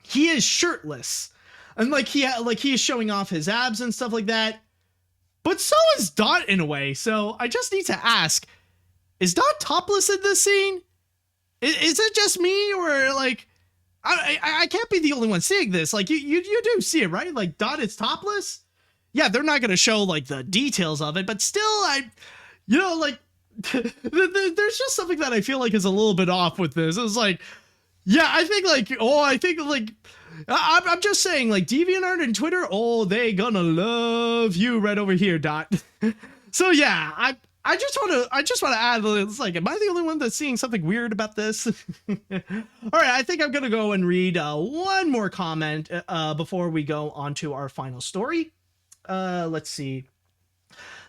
he is shirtless, and like he is showing off his abs and stuff like that. But so is Dot in a way. So I just need to ask: is Dot topless in this scene? Is it just me, or like I can't be the only one seeing this? Like you do see it, right? Like Dot is topless. Yeah, they're not gonna show like the details of it, but still, like there's just something that I feel like is a little bit off with this. It's like, yeah, I think I'm just saying, like DeviantArt and Twitter, oh, they gonna love you right over here, Dot. So yeah, I just want to add, it's like, am I the only one that's seeing something weird about this? All right, I think I'm gonna go and read one more comment before we go on to our final story. Let's see.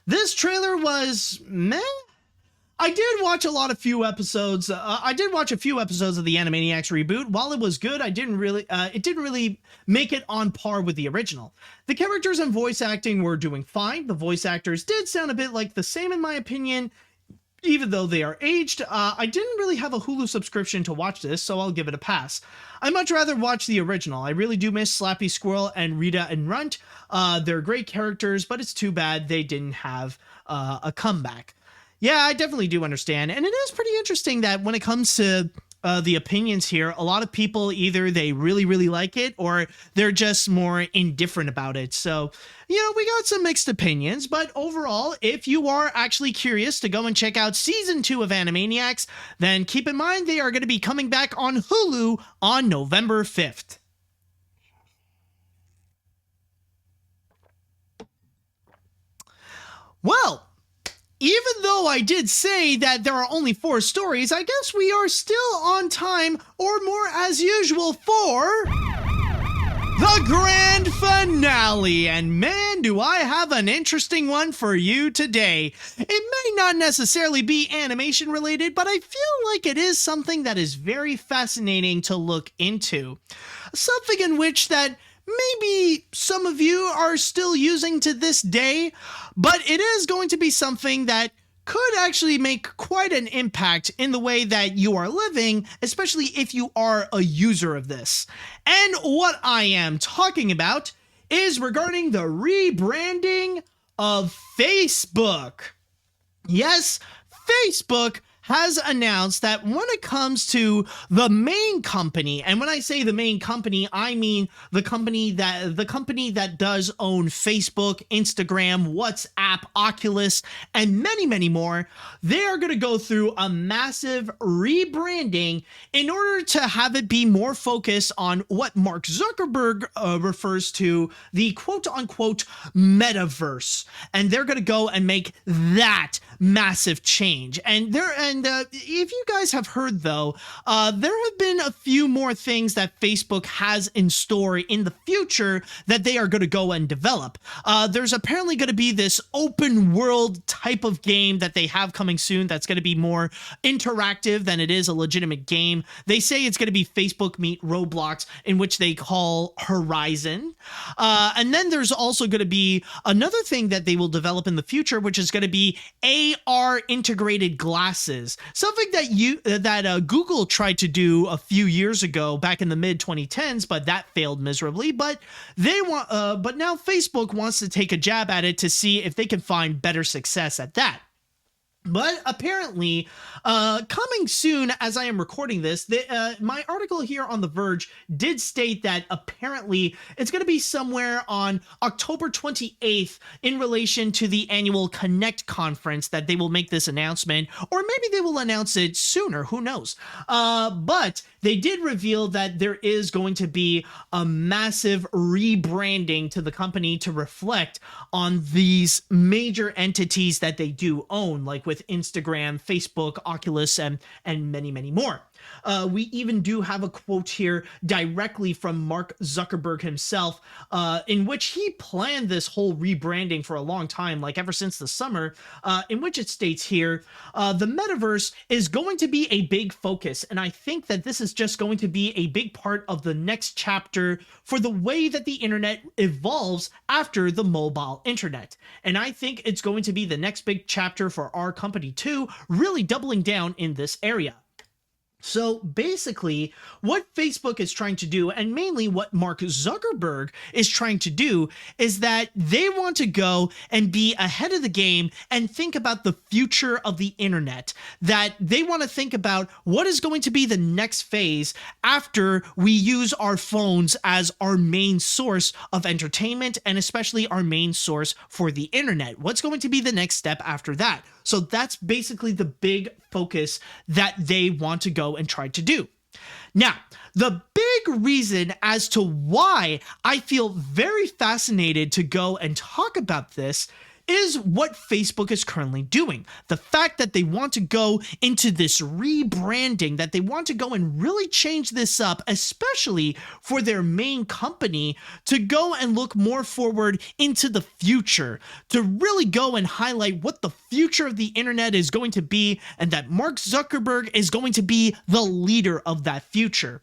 This trailer was meh. I did watch a few episodes of the Animaniacs reboot. While it was good, it didn't really make it on par with the original. The characters and voice acting were doing fine. The voice actors did sound a bit like the same in my opinion, even though they are aged. I didn't really have a Hulu subscription to watch this, so I'll give it a pass. I'd much rather watch the original. I really do miss Slappy Squirrel and Rita and Runt. They're great characters, but it's too bad they didn't have a comeback. Yeah, I definitely do understand. And it is pretty interesting that when it comes to the opinions here, a lot of people either they really, really like it or they're just more indifferent about it. So, we got some mixed opinions, but overall, if you are actually curious to go and check out season 2 of Animaniacs, then keep in mind they are going to be coming back on Hulu on November 5th. Well, even though I did say that there are only 4 stories, I guess we are still on time, or more as usual, for the grand finale. And man, do I have an interesting one for you today. It may not necessarily be animation related, but I feel like it is something that is very fascinating to look into. Something in which that maybe some of you are still using to this day, but it is going to be something that could actually make quite an impact in the way that you are living, especially if you are a user of this. And what I am talking about is regarding the rebranding of Facebook. Yes, Facebook has announced that when it comes to the main company, and when I say the main company, I mean the company that does own Facebook, Instagram, WhatsApp, Oculus, and many, many more, they are going to go through a massive rebranding in order to have it be more focused on what Mark Zuckerberg refers to, the quote-unquote metaverse. And they're going to go and make that massive change. And if you guys have heard, though, there have been a few more things that Facebook has in store in the future that they are going to go and develop. There's apparently going to be this open world type of game that they have coming soon that's going to be more interactive than it is a legitimate game. They say it's going to be Facebook meet Roblox, in which they call Horizon. And then there's also going to be another thing that they will develop in the future, which is going to be AR integrated glasses, something that Google tried to do a few years ago back in the mid 2010s, but that failed miserably. But but now Facebook wants to take a jab at it to see if they can find better success at that. But apparently, coming soon as I am recording this, my article here on The Verge did state that apparently it's going to be somewhere on October 28th in relation to the annual Connect conference that they will make this announcement, or maybe they will announce it sooner, who knows. But they did reveal that there is going to be a massive rebranding to the company to reflect on these major entities that they do own, like with Instagram, Facebook, Oculus, and many, many more. We even do have a quote here directly from Mark Zuckerberg himself, in which he planned this whole rebranding for a long time, like ever since the summer, in which it states here, the metaverse is going to be a big focus, and I think that this is just going to be a big part of the next chapter for the way that the internet evolves after the mobile internet. And I think it's going to be the next big chapter for our company too, really doubling down in this area. So basically, what Facebook is trying to do, and mainly what Mark Zuckerberg is trying to do, is that they want to go and be ahead of the game and think about the future of the internet. That they want to think about what is going to be the next phase after we use our phones as our main source of entertainment, and especially our main source for the internet. What's going to be the next step after that? So that's basically the big focus that they want to go and try to do. Now, the big reason as to why I feel very fascinated to go and talk about this is what Facebook is currently doing. The fact that they want to go into this rebranding, that they want to go and really change this up, especially for their main company, to go and look more forward into the future, to really go and highlight what the future of the internet is going to be, and that Mark Zuckerberg is going to be the leader of that future.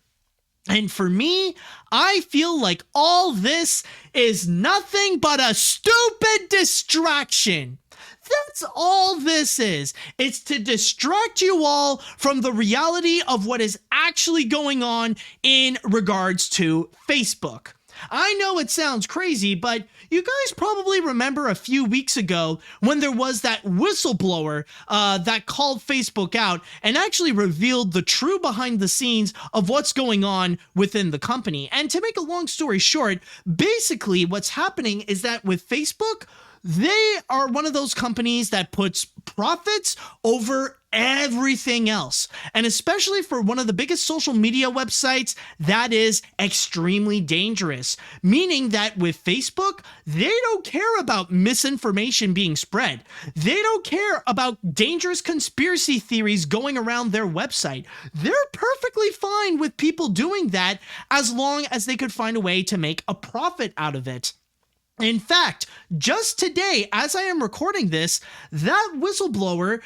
And for me, I feel like all this is nothing but a stupid distraction. That's all this is. It's to distract you all from the reality of what is actually going on in regards to Facebook. I know it sounds crazy, but you guys probably remember a few weeks ago when there was that whistleblower that called Facebook out and actually revealed the true behind the scenes of what's going on within the company. And to make a long story short, basically what's happening is that with Facebook, they are one of those companies that puts profits over everything else. And especially for one of the biggest social media websites, that is extremely dangerous. Meaning that with Facebook, they don't care about misinformation being spread. They don't care about dangerous conspiracy theories going around their website. They're perfectly fine with people doing that as long as they could find a way to make a profit out of it. In fact, just today, as I am recording this, that whistleblower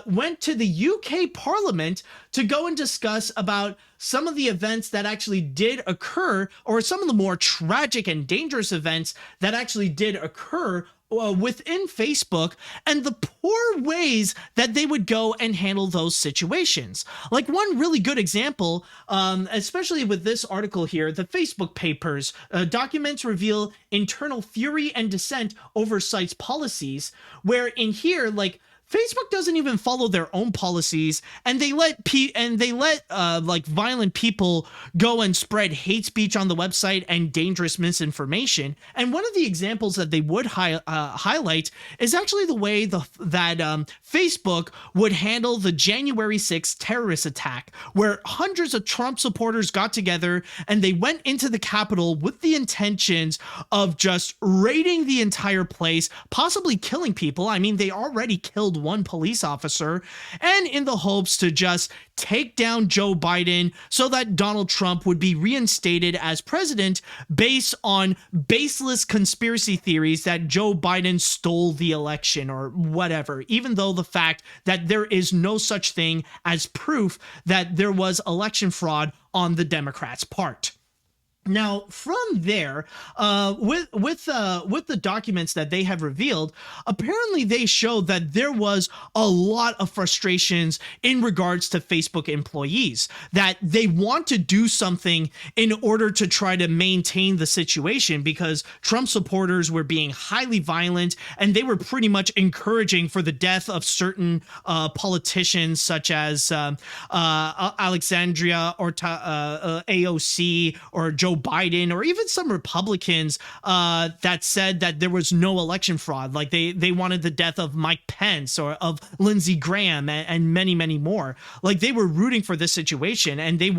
went to the UK Parliament to go and discuss about some of the events that actually did occur, or some of the more tragic and dangerous events that actually did occur within Facebook, and the poor ways that they would go and handle those situations. Like one really good example, especially with this article here, the Facebook Papers, documents reveal internal fury and dissent over sites' policies, where in here, like, Facebook doesn't even follow their own policies, and they let like violent people go and spread hate speech on the website and dangerous misinformation. And one of the examples that they would highlight is actually the way that Facebook would handle the January 6th terrorist attack, where hundreds of Trump supporters got together and they went into the Capitol with the intentions of just raiding the entire place, possibly killing people. I mean, they already killed one police officer, and in the hopes to just take down Joe Biden so that Donald Trump would be reinstated as president based on baseless conspiracy theories that Joe Biden stole the election or whatever, even though the fact that there is no such thing as proof that there was election fraud on the Democrats' part. Now, from there, with the documents that they have revealed, apparently they showed that there was a lot of frustrations in regards to Facebook employees, that they want to do something in order to try to maintain the situation, because Trump supporters were being highly violent, and they were pretty much encouraging for the death of certain politicians such as Alexandria or AOC or Joe Biden, or even some Republicans that said that there was no election fraud. Like they wanted the death of Mike Pence or of Lindsey Graham and many, many more. Like they were rooting for this situation, and the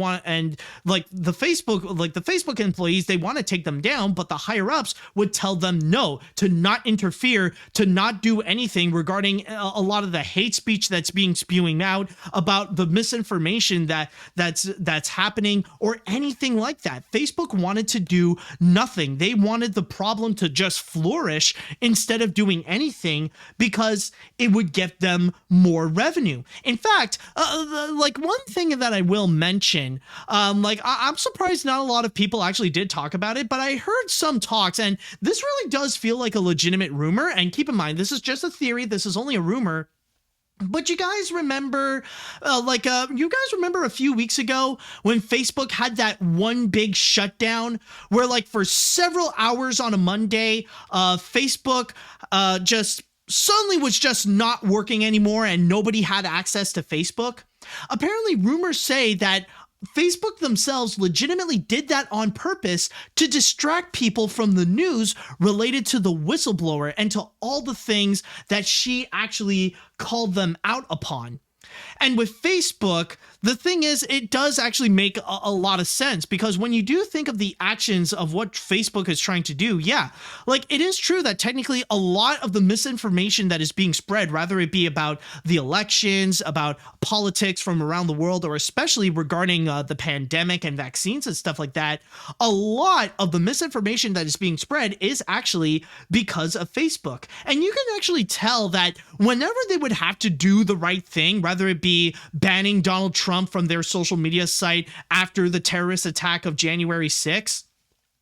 Facebook employees, they want to take them down, but the higher ups would tell them no, to not interfere, to not do anything regarding a lot of the hate speech that's being spewing out, about the misinformation that's happening, or anything like that. Facebook wanted to do nothing. They wanted the problem to just flourish instead of doing anything, because it would get them more revenue. In fact, one thing that I will mention, I'm surprised not a lot of people actually did talk about it, but I heard some talks, and this really does feel like a legitimate rumor. And keep in mind, this is just a theory. This is only a rumor. But you guys remember, a few weeks ago when Facebook had that one big shutdown where, like, for several hours on a Monday, Facebook just suddenly was just not working anymore and nobody had access to Facebook? Apparently, rumors say that Facebook themselves legitimately did that on purpose to distract people from the news related to the whistleblower and to all the things that she actually called them out upon. And with Facebook, the thing is, it does actually make a lot of sense, because when you do think of the actions of what Facebook is trying to do, yeah, like, it is true that technically a lot of the misinformation that is being spread, whether it be about the elections, about politics from around the world, or especially regarding the pandemic and vaccines and stuff like that, a lot of the misinformation that is being spread is actually because of Facebook. And you can actually tell that whenever they would have to do the right thing, whether it be banning Donald Trump from their social media site after the terrorist attack of January 6th,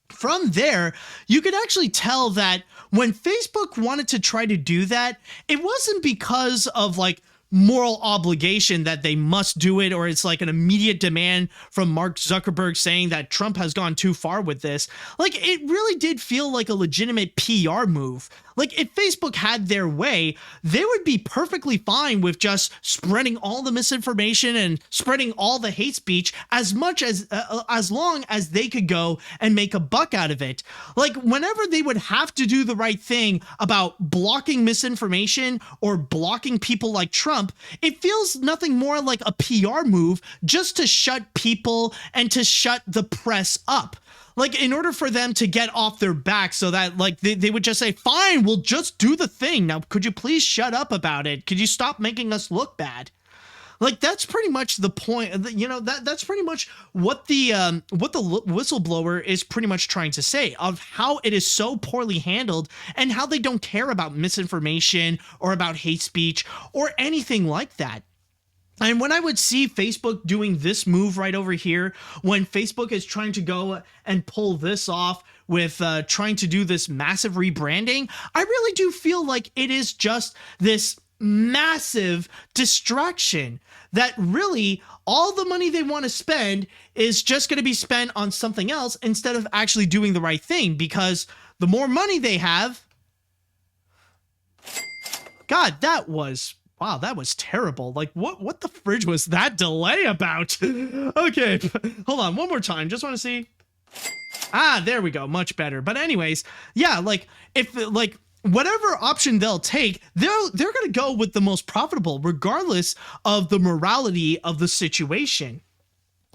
from there, you could actually tell that when Facebook wanted to try to do that, it wasn't because of, like, moral obligation that they must do it, or it's like an immediate demand from Mark Zuckerberg saying that Trump has gone too far with this. Like, it really did feel like a legitimate PR move. Like, if Facebook had their way, they would be perfectly fine with just spreading all the misinformation and spreading all the hate speech as long as they could go and make a buck out of it. Like, whenever they would have to do the right thing about blocking misinformation or blocking people like Trump, it feels nothing more like a PR move just to shut people and to shut the press up. Like, in order for them to get off their back, so that, like, they would just say, fine, we'll just do the thing. Now, could you please shut up about it? Could you stop making us look bad? Like, that's pretty much the point. You know, that's pretty much what the whistleblower is pretty much trying to say, of how it is so poorly handled and how they don't care about misinformation or about hate speech or anything like that. And when I would see Facebook doing this move right over here, when Facebook is trying to go and pull this off with trying to do this massive rebranding, I really do feel like it is just this massive distraction, that really all the money they want to spend is just going to be spent on something else instead of actually doing the right thing, because the more money they have... God, wow, that was terrible. Like, what the fridge was that delay about? Okay, hold on, one more time. Just want to see. Ah, there we go. Much better. But anyways, yeah, like, if, like, whatever option they'll take, they're going to go with the most profitable, regardless of the morality of the situation.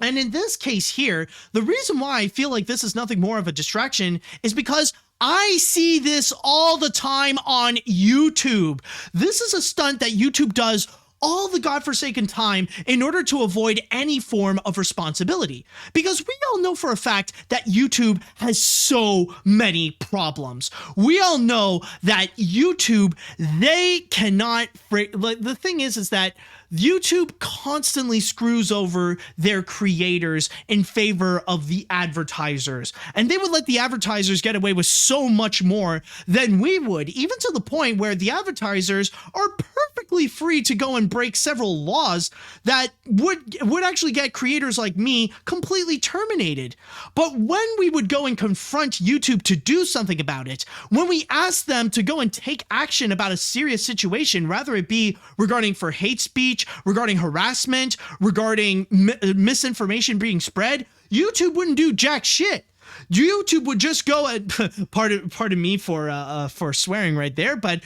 And in this case here, the reason why I feel like this is nothing more of a distraction is because I see this all the time on YouTube. This is a stunt that YouTube does all the godforsaken time in order to avoid any form of responsibility. Because we all know for a fact that YouTube has so many problems. We all know that YouTube, they cannot... Like, the thing is that YouTube constantly screws over their creators in favor of the advertisers. And they would let the advertisers get away with so much more than we would, even to the point where the advertisers are perfectly free to go and break several laws that would actually get creators like me completely terminated. But when we would go and confront YouTube to do something about it, when we asked them to go and take action about a serious situation, rather it be regarding for hate speech, regarding harassment, regarding misinformation being spread, YouTube wouldn't do jack shit. YouTube would just go and pardon me for swearing right there, but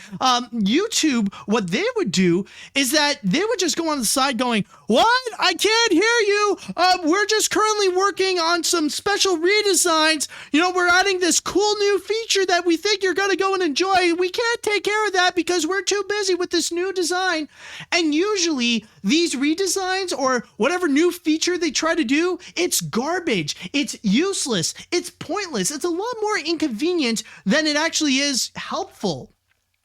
YouTube, what they would do is that they would just go on the side going, "What? I can't hear you. We're just currently working on some special redesigns. You know, we're adding this cool new feature that we think you're gonna go and enjoy. We can't take care of that because we're too busy with this new design." And usually these redesigns or whatever new feature they try to do, it's garbage. It's useless. It's pointless. It's a lot more inconvenient than it actually is helpful.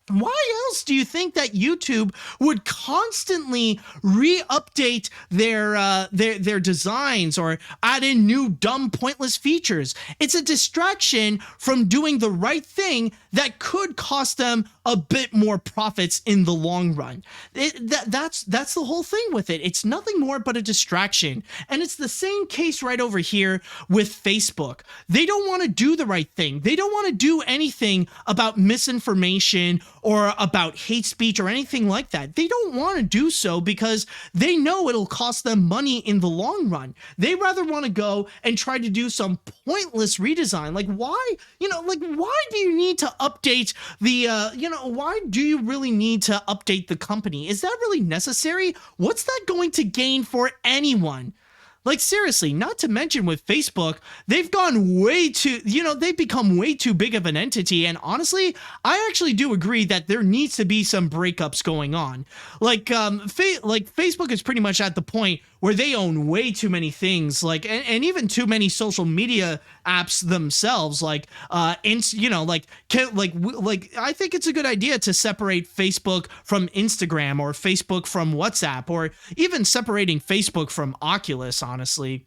Why else do you think that YouTube would constantly re-update their designs or add in new dumb pointless features? It's a distraction from doing the right thing that could cost them a bit more profits in the long run. That's the whole thing with it. It's nothing more but a distraction. And it's the same case right over here with Facebook. They don't want to do the right thing. They don't want to do anything about misinformation or about hate speech or anything like that. They don't want to do so because they know it'll cost them money in the long run. They rather want to go and try to do some pointless redesign. Like, why do you need to update why do you really need to update the company? Is that really necessary? What's that going to gain for anyone? Like, seriously, not to mention with Facebook, they've gone way too, they've become way too big of an entity. And honestly, I actually do agree that there needs to be some breakups going on. Like Facebook is pretty much at the point where they own way too many things, and even too many social media apps themselves. I think it's a good idea to separate Facebook from Instagram or Facebook from WhatsApp or even separating Facebook from Oculus. Honestly,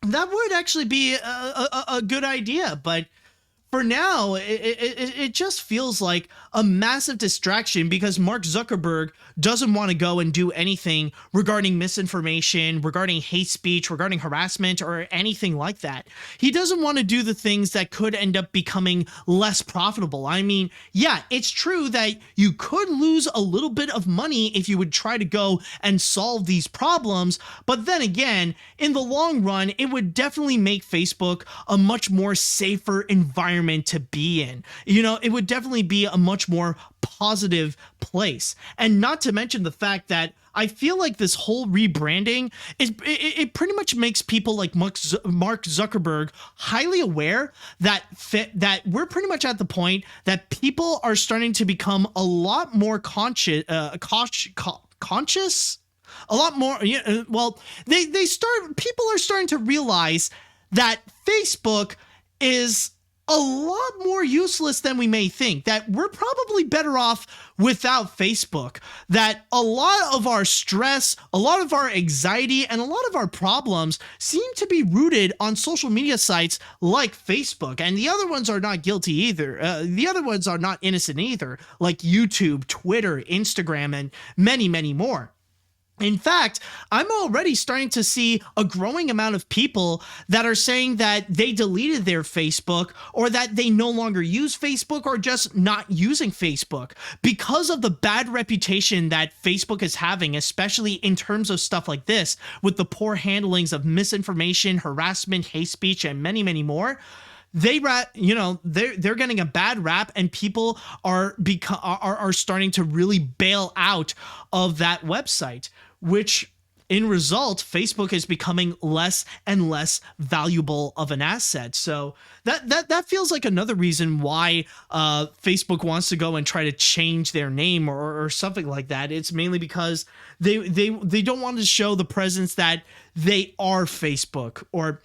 that would actually be a good idea, but for now, it just feels like a massive distraction because Mark Zuckerberg doesn't want to go and do anything regarding misinformation, regarding hate speech, regarding harassment, or anything like that. He doesn't want to do the things that could end up becoming less profitable. I mean, yeah, it's true that you could lose a little bit of money if you would try to go and solve these problems, but then again, in the long run, it would definitely make Facebook a much more safer environment to be in. It would definitely be a much more positive place. And not to mention the fact that I feel like this whole rebranding it pretty much makes people like Mark Zuckerberg highly aware that we're pretty much at the point that people are starting to become a lot more conscious, a lot more. Well, people are starting to realize that Facebook is a lot more useless than we may think, that we're probably better off without Facebook, that a lot of our stress, a lot of our anxiety, and a lot of our problems seem to be rooted on social media sites like Facebook. And the other ones are not guilty either. The other ones are not innocent either, like YouTube, Twitter, Instagram, and many, many more. In fact, I'm already starting to see a growing amount of people that are saying that they deleted their Facebook or that they no longer use Facebook or just not using Facebook because of the bad reputation that Facebook is having, especially in terms of stuff like this, with the poor handlings of misinformation, harassment, hate speech, and many, many more. They're getting a bad rap, and people are starting to really bail out of that website, which in result, Facebook is becoming less and less valuable of an asset. So that feels like another reason why Facebook wants to go and try to change their name or something like that. It's mainly because they don't want to show the presence that they are Facebook or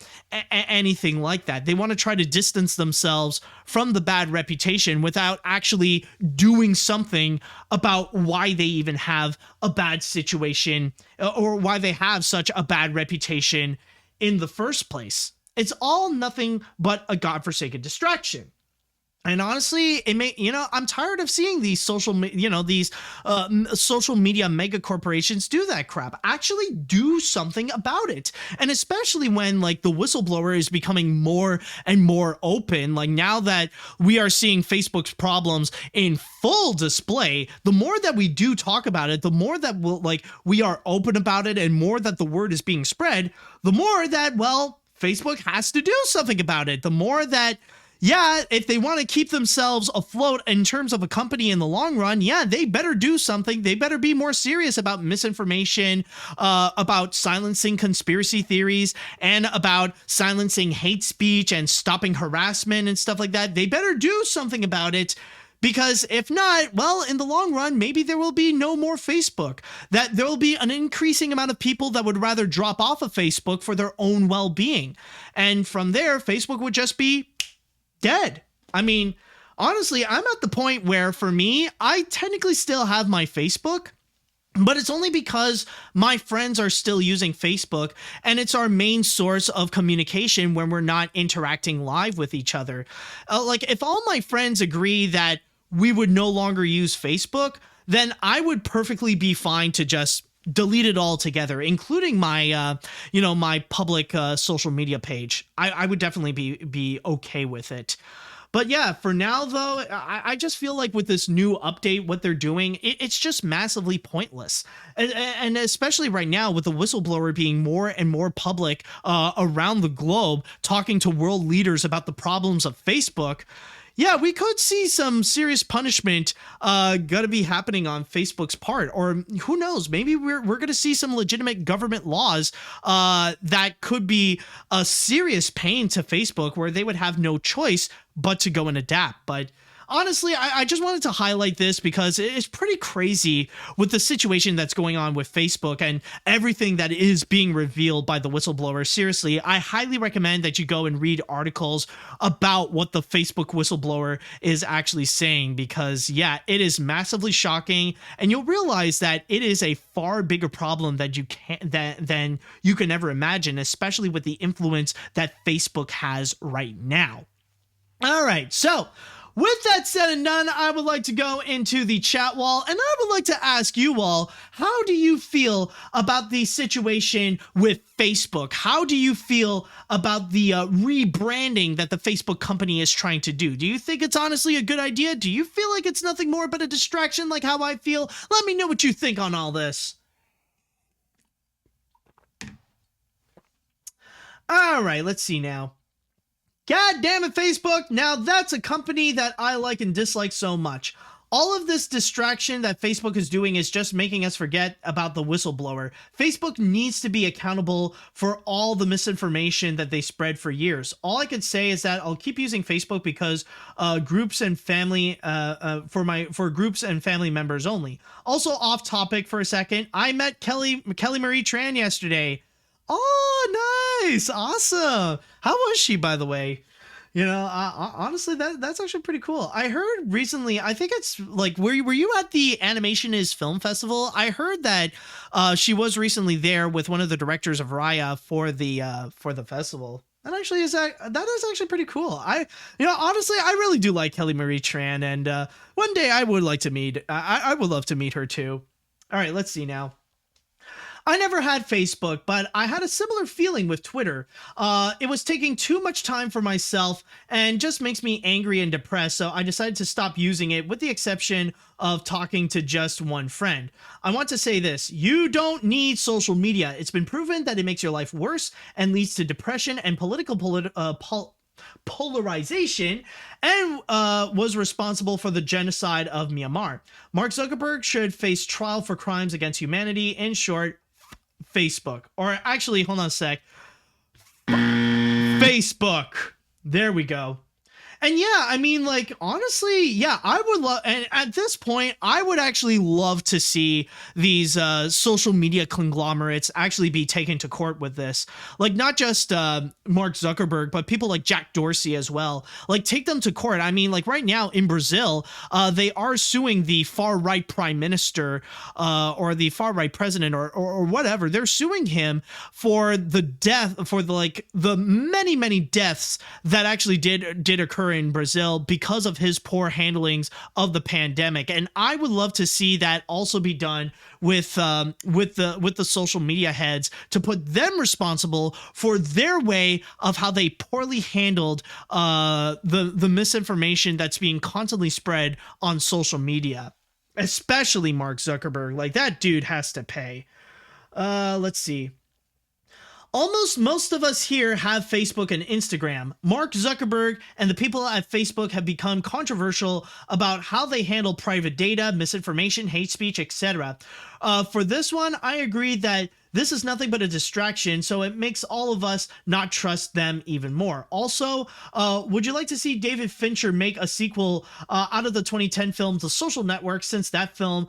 anything like that. They want to try to distance themselves from the bad reputation without actually doing something about why they even have a bad situation or why they have such a bad reputation in the first place. It's all nothing but a godforsaken distraction. And honestly, I'm tired of seeing these social media mega corporations do that crap. Actually do something about it. And especially when like the whistleblower is becoming more and more open, like now that we are seeing Facebook's problems in full display, the more that we do talk about it, the more that we are open about it and more that the word is being spread, the more that, well, Facebook has to do something about it. The more that, yeah, if they want to keep themselves afloat in terms of a company in the long run, yeah, they better do something. They better be more serious about misinformation, about silencing conspiracy theories, and about silencing hate speech and stopping harassment and stuff like that. They better do something about it. Because if not, well, in the long run, maybe there will be no more Facebook. That there will be an increasing amount of people that would rather drop off of Facebook for their own well-being. And from there, Facebook would just be dead. I mean, honestly, I'm at the point where for me, I technically still have my Facebook, but it's only because my friends are still using Facebook and it's our main source of communication when we're not interacting live with each other. Like if all my friends agree that we would no longer use Facebook, then I would perfectly be fine to just delete it all together, including my, my public social media page. I would definitely be okay with it. But yeah, for now, though, I just feel like with this new update, what they're doing, it's just massively pointless. And especially right now with the whistleblower being more and more public around the globe, talking to world leaders about the problems of Facebook. Yeah, we could see some serious punishment gonna be happening on Facebook's part, or who knows, maybe we're gonna see some legitimate government laws that could be a serious pain to Facebook, where they would have no choice but to go and adapt. But honestly, I just wanted to highlight this because it's pretty crazy with the situation that's going on with Facebook and everything that is being revealed by the whistleblower. Seriously, I highly recommend that you go and read articles about what the Facebook whistleblower is actually saying, because yeah, it is massively shocking, and you'll realize that it is a far bigger problem than you can ever imagine, especially with the influence that Facebook has right now. All right, so with that said and done, I would like to go into the chat wall, and I would like to ask you all, how do you feel about the situation with Facebook? How do you feel about the rebranding that the Facebook company is trying to do? Do you think it's honestly a good idea? Do you feel like it's nothing more but a distraction like how I feel? Let me know what you think on all this. All right, let's see now. God damn it, Facebook. Now that's a company that I like and dislike so much. All of this distraction that Facebook is doing is just making us forget about the whistleblower. Facebook needs to be accountable for all the misinformation that they spread for years. All I could say is that I'll keep using Facebook because groups and family for groups and family members only. Also, off topic for a second, I met Kelly Marie Tran yesterday. Oh, nice. Awesome. How was she, by the way? You know, honestly, that's actually pretty cool. I heard recently, I think it's like, were you at the Animation is Film Festival? I heard that she was recently there with one of the directors of Raya for the festival. That actually is that is actually pretty cool. Honestly, I really do like Kelly Marie Tran, and one day I would like to meet. I would love to meet her too. All right, let's see now. I never had Facebook, but I had a similar feeling with Twitter. It was taking too much time for myself and just makes me angry and depressed, so I decided to stop using it, with the exception of talking to just one friend. I want to say this: you don't need social media. It's been proven that it makes your life worse and leads to depression and political polarization, and was responsible for the genocide of Myanmar. Mark Zuckerberg should face trial for crimes against humanity. In short, Facebook. Or actually, hold on a sec. Facebook. There we go. And yeah, I mean, like, honestly, yeah, I would love, and at this point, I would actually love to see these social media conglomerates actually be taken to court with this. Like, not just Mark Zuckerberg, but people like Jack Dorsey as well. Like, take them to court. I mean, like, right now in Brazil, they are suing the far-right prime minister or the far-right president or whatever. They're suing him for the death, for the many deaths that actually did occur in Brazil because of his poor handlings of the pandemic. And I would love to see that also be done with the social media heads, to put them responsible for their way of how they poorly handled the misinformation that's being constantly spread on social media, especially Mark Zuckerberg. Like, that dude has to pay. Let's see. Almost most of us here have Facebook and Instagram. Mark Zuckerberg and the people at Facebook have become controversial about how they handle private data, misinformation, hate speech, etc. For this one, I agree that this is nothing but a distraction, so it makes all of us not trust them even more. Also, would you like to see David Fincher make a sequel out of the 2010 film The Social Network, since that film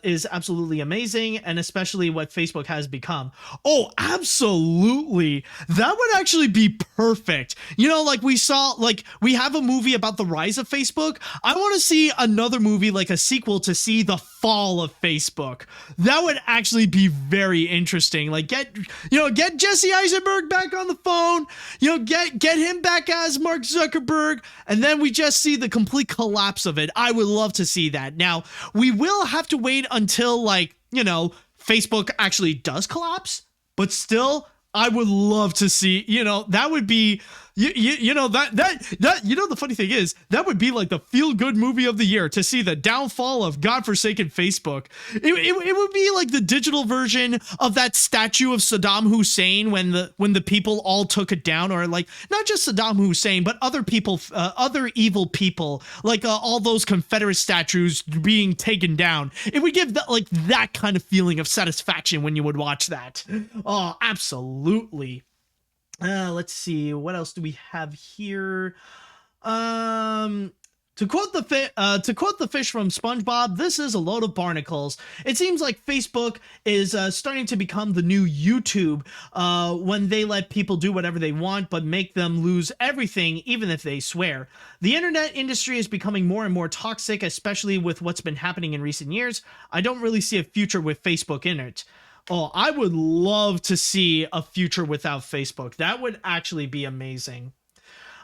is absolutely amazing, and especially what Facebook has become? Oh, absolutely. That would actually be perfect. You know, like we have a movie about the rise of Facebook. I want to see another movie, like a sequel, to see the fall of Facebook. That would actually be very interesting. Like, get Jesse Eisenberg back on the phone, get him back as Mark Zuckerberg, and then we just see the complete collapse of it. I would love to see that. Now, we will have to wait until, Facebook actually does collapse, but still, I would love to see, that would be, the funny thing is, that would be like the feel-good movie of the year, to see the downfall of godforsaken Facebook. It would be like the digital version of that statue of Saddam Hussein when the people all took it down, or like, not just Saddam Hussein, but other people, other evil people, like all those Confederate statues being taken down. It would give that kind of feeling of satisfaction when you would watch that. Oh, absolutely. Let's see, what else do we have here? To quote the fish from SpongeBob, this is a load of barnacles. It seems like Facebook is starting to become the new YouTube when they let people do whatever they want but make them lose everything, even if they swear. The internet industry is becoming more and more toxic, especially with what's been happening in recent years. I don't really see a future with Facebook in it. Oh, I would love to see a future without Facebook. That would actually be amazing.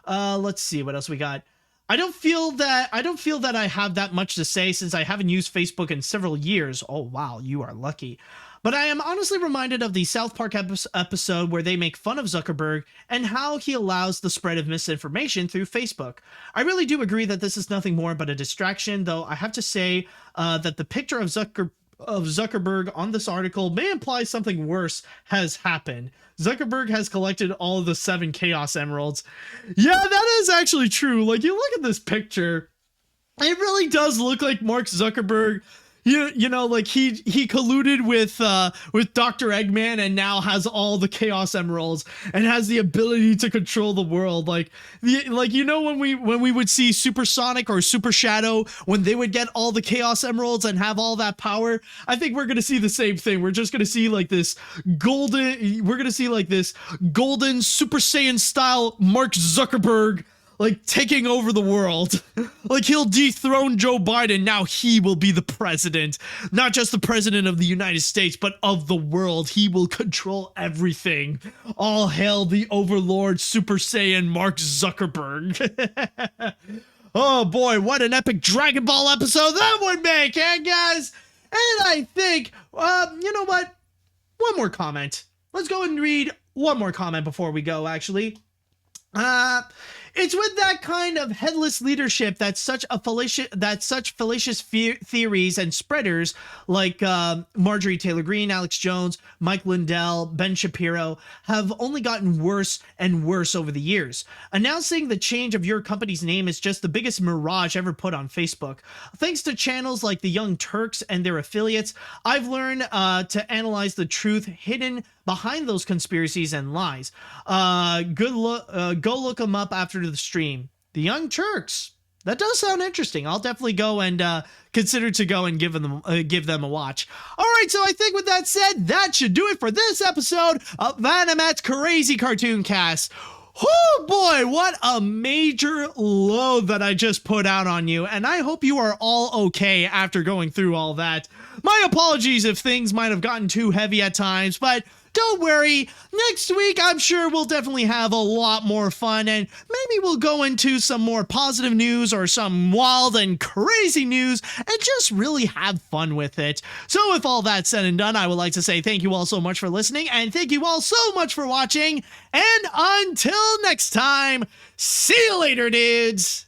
Let's see what else we got. I don't feel that I have that much to say, since I haven't used Facebook in several years. Oh, wow, you are lucky. But I am honestly reminded of the South Park episode where they make fun of Zuckerberg and how he allows the spread of misinformation through Facebook. I really do agree that this is nothing more but a distraction, though I have to say that the picture of Zuckerberg on this article may imply something worse has happened. Zuckerberg has collected all of the 7 Chaos Emeralds. Yeah, that is actually true. Like, you look at this picture, it really does look like Mark Zuckerberg. Like he colluded with Dr. Eggman and now has all the Chaos Emeralds and has the ability to control the world. When we would see Supersonic or Super Shadow, when they would get all the Chaos Emeralds and have all that power, I think we're gonna see the same thing. We're just gonna see this golden Super Saiyan style Mark Zuckerberg, taking over the world. He'll dethrone Joe Biden. Now he will be the president. Not just the president of the United States, but of the world. He will control everything. All hail the overlord Super Saiyan Mark Zuckerberg. Oh boy, what an epic Dragon Ball episode that would make, guys? And I think, you know what? One more comment. Let's go and read one more comment before we go, actually. It's with that kind of headless leadership that such fallacious theories and spreaders like Marjorie Taylor Greene, Alex Jones, Mike Lindell, Ben Shapiro have only gotten worse and worse over the years. Announcing the change of your company's name is just the biggest mirage ever put on Facebook. Thanks to channels like the Young Turks and their affiliates, I've learned to analyze the truth hidden behind those conspiracies and lies. Go look them up after the stream. The Young Turks. That does sound interesting. I'll definitely go and consider to go and give them a watch. All right, so I think with that said, that should do it for this episode of AniMat's Crazy Cartoon Cast. Oh boy, what a major load that I just put out on you, and I hope you are all okay after going through all that. My apologies if things might have gotten too heavy at times, but don't worry, next week I'm sure we'll definitely have a lot more fun, and maybe we'll go into some more positive news or some wild and crazy news and just really have fun with it. So with all that said and done, I would like to say thank you all so much for listening, and thank you all so much for watching, and until next time, see you later, dudes!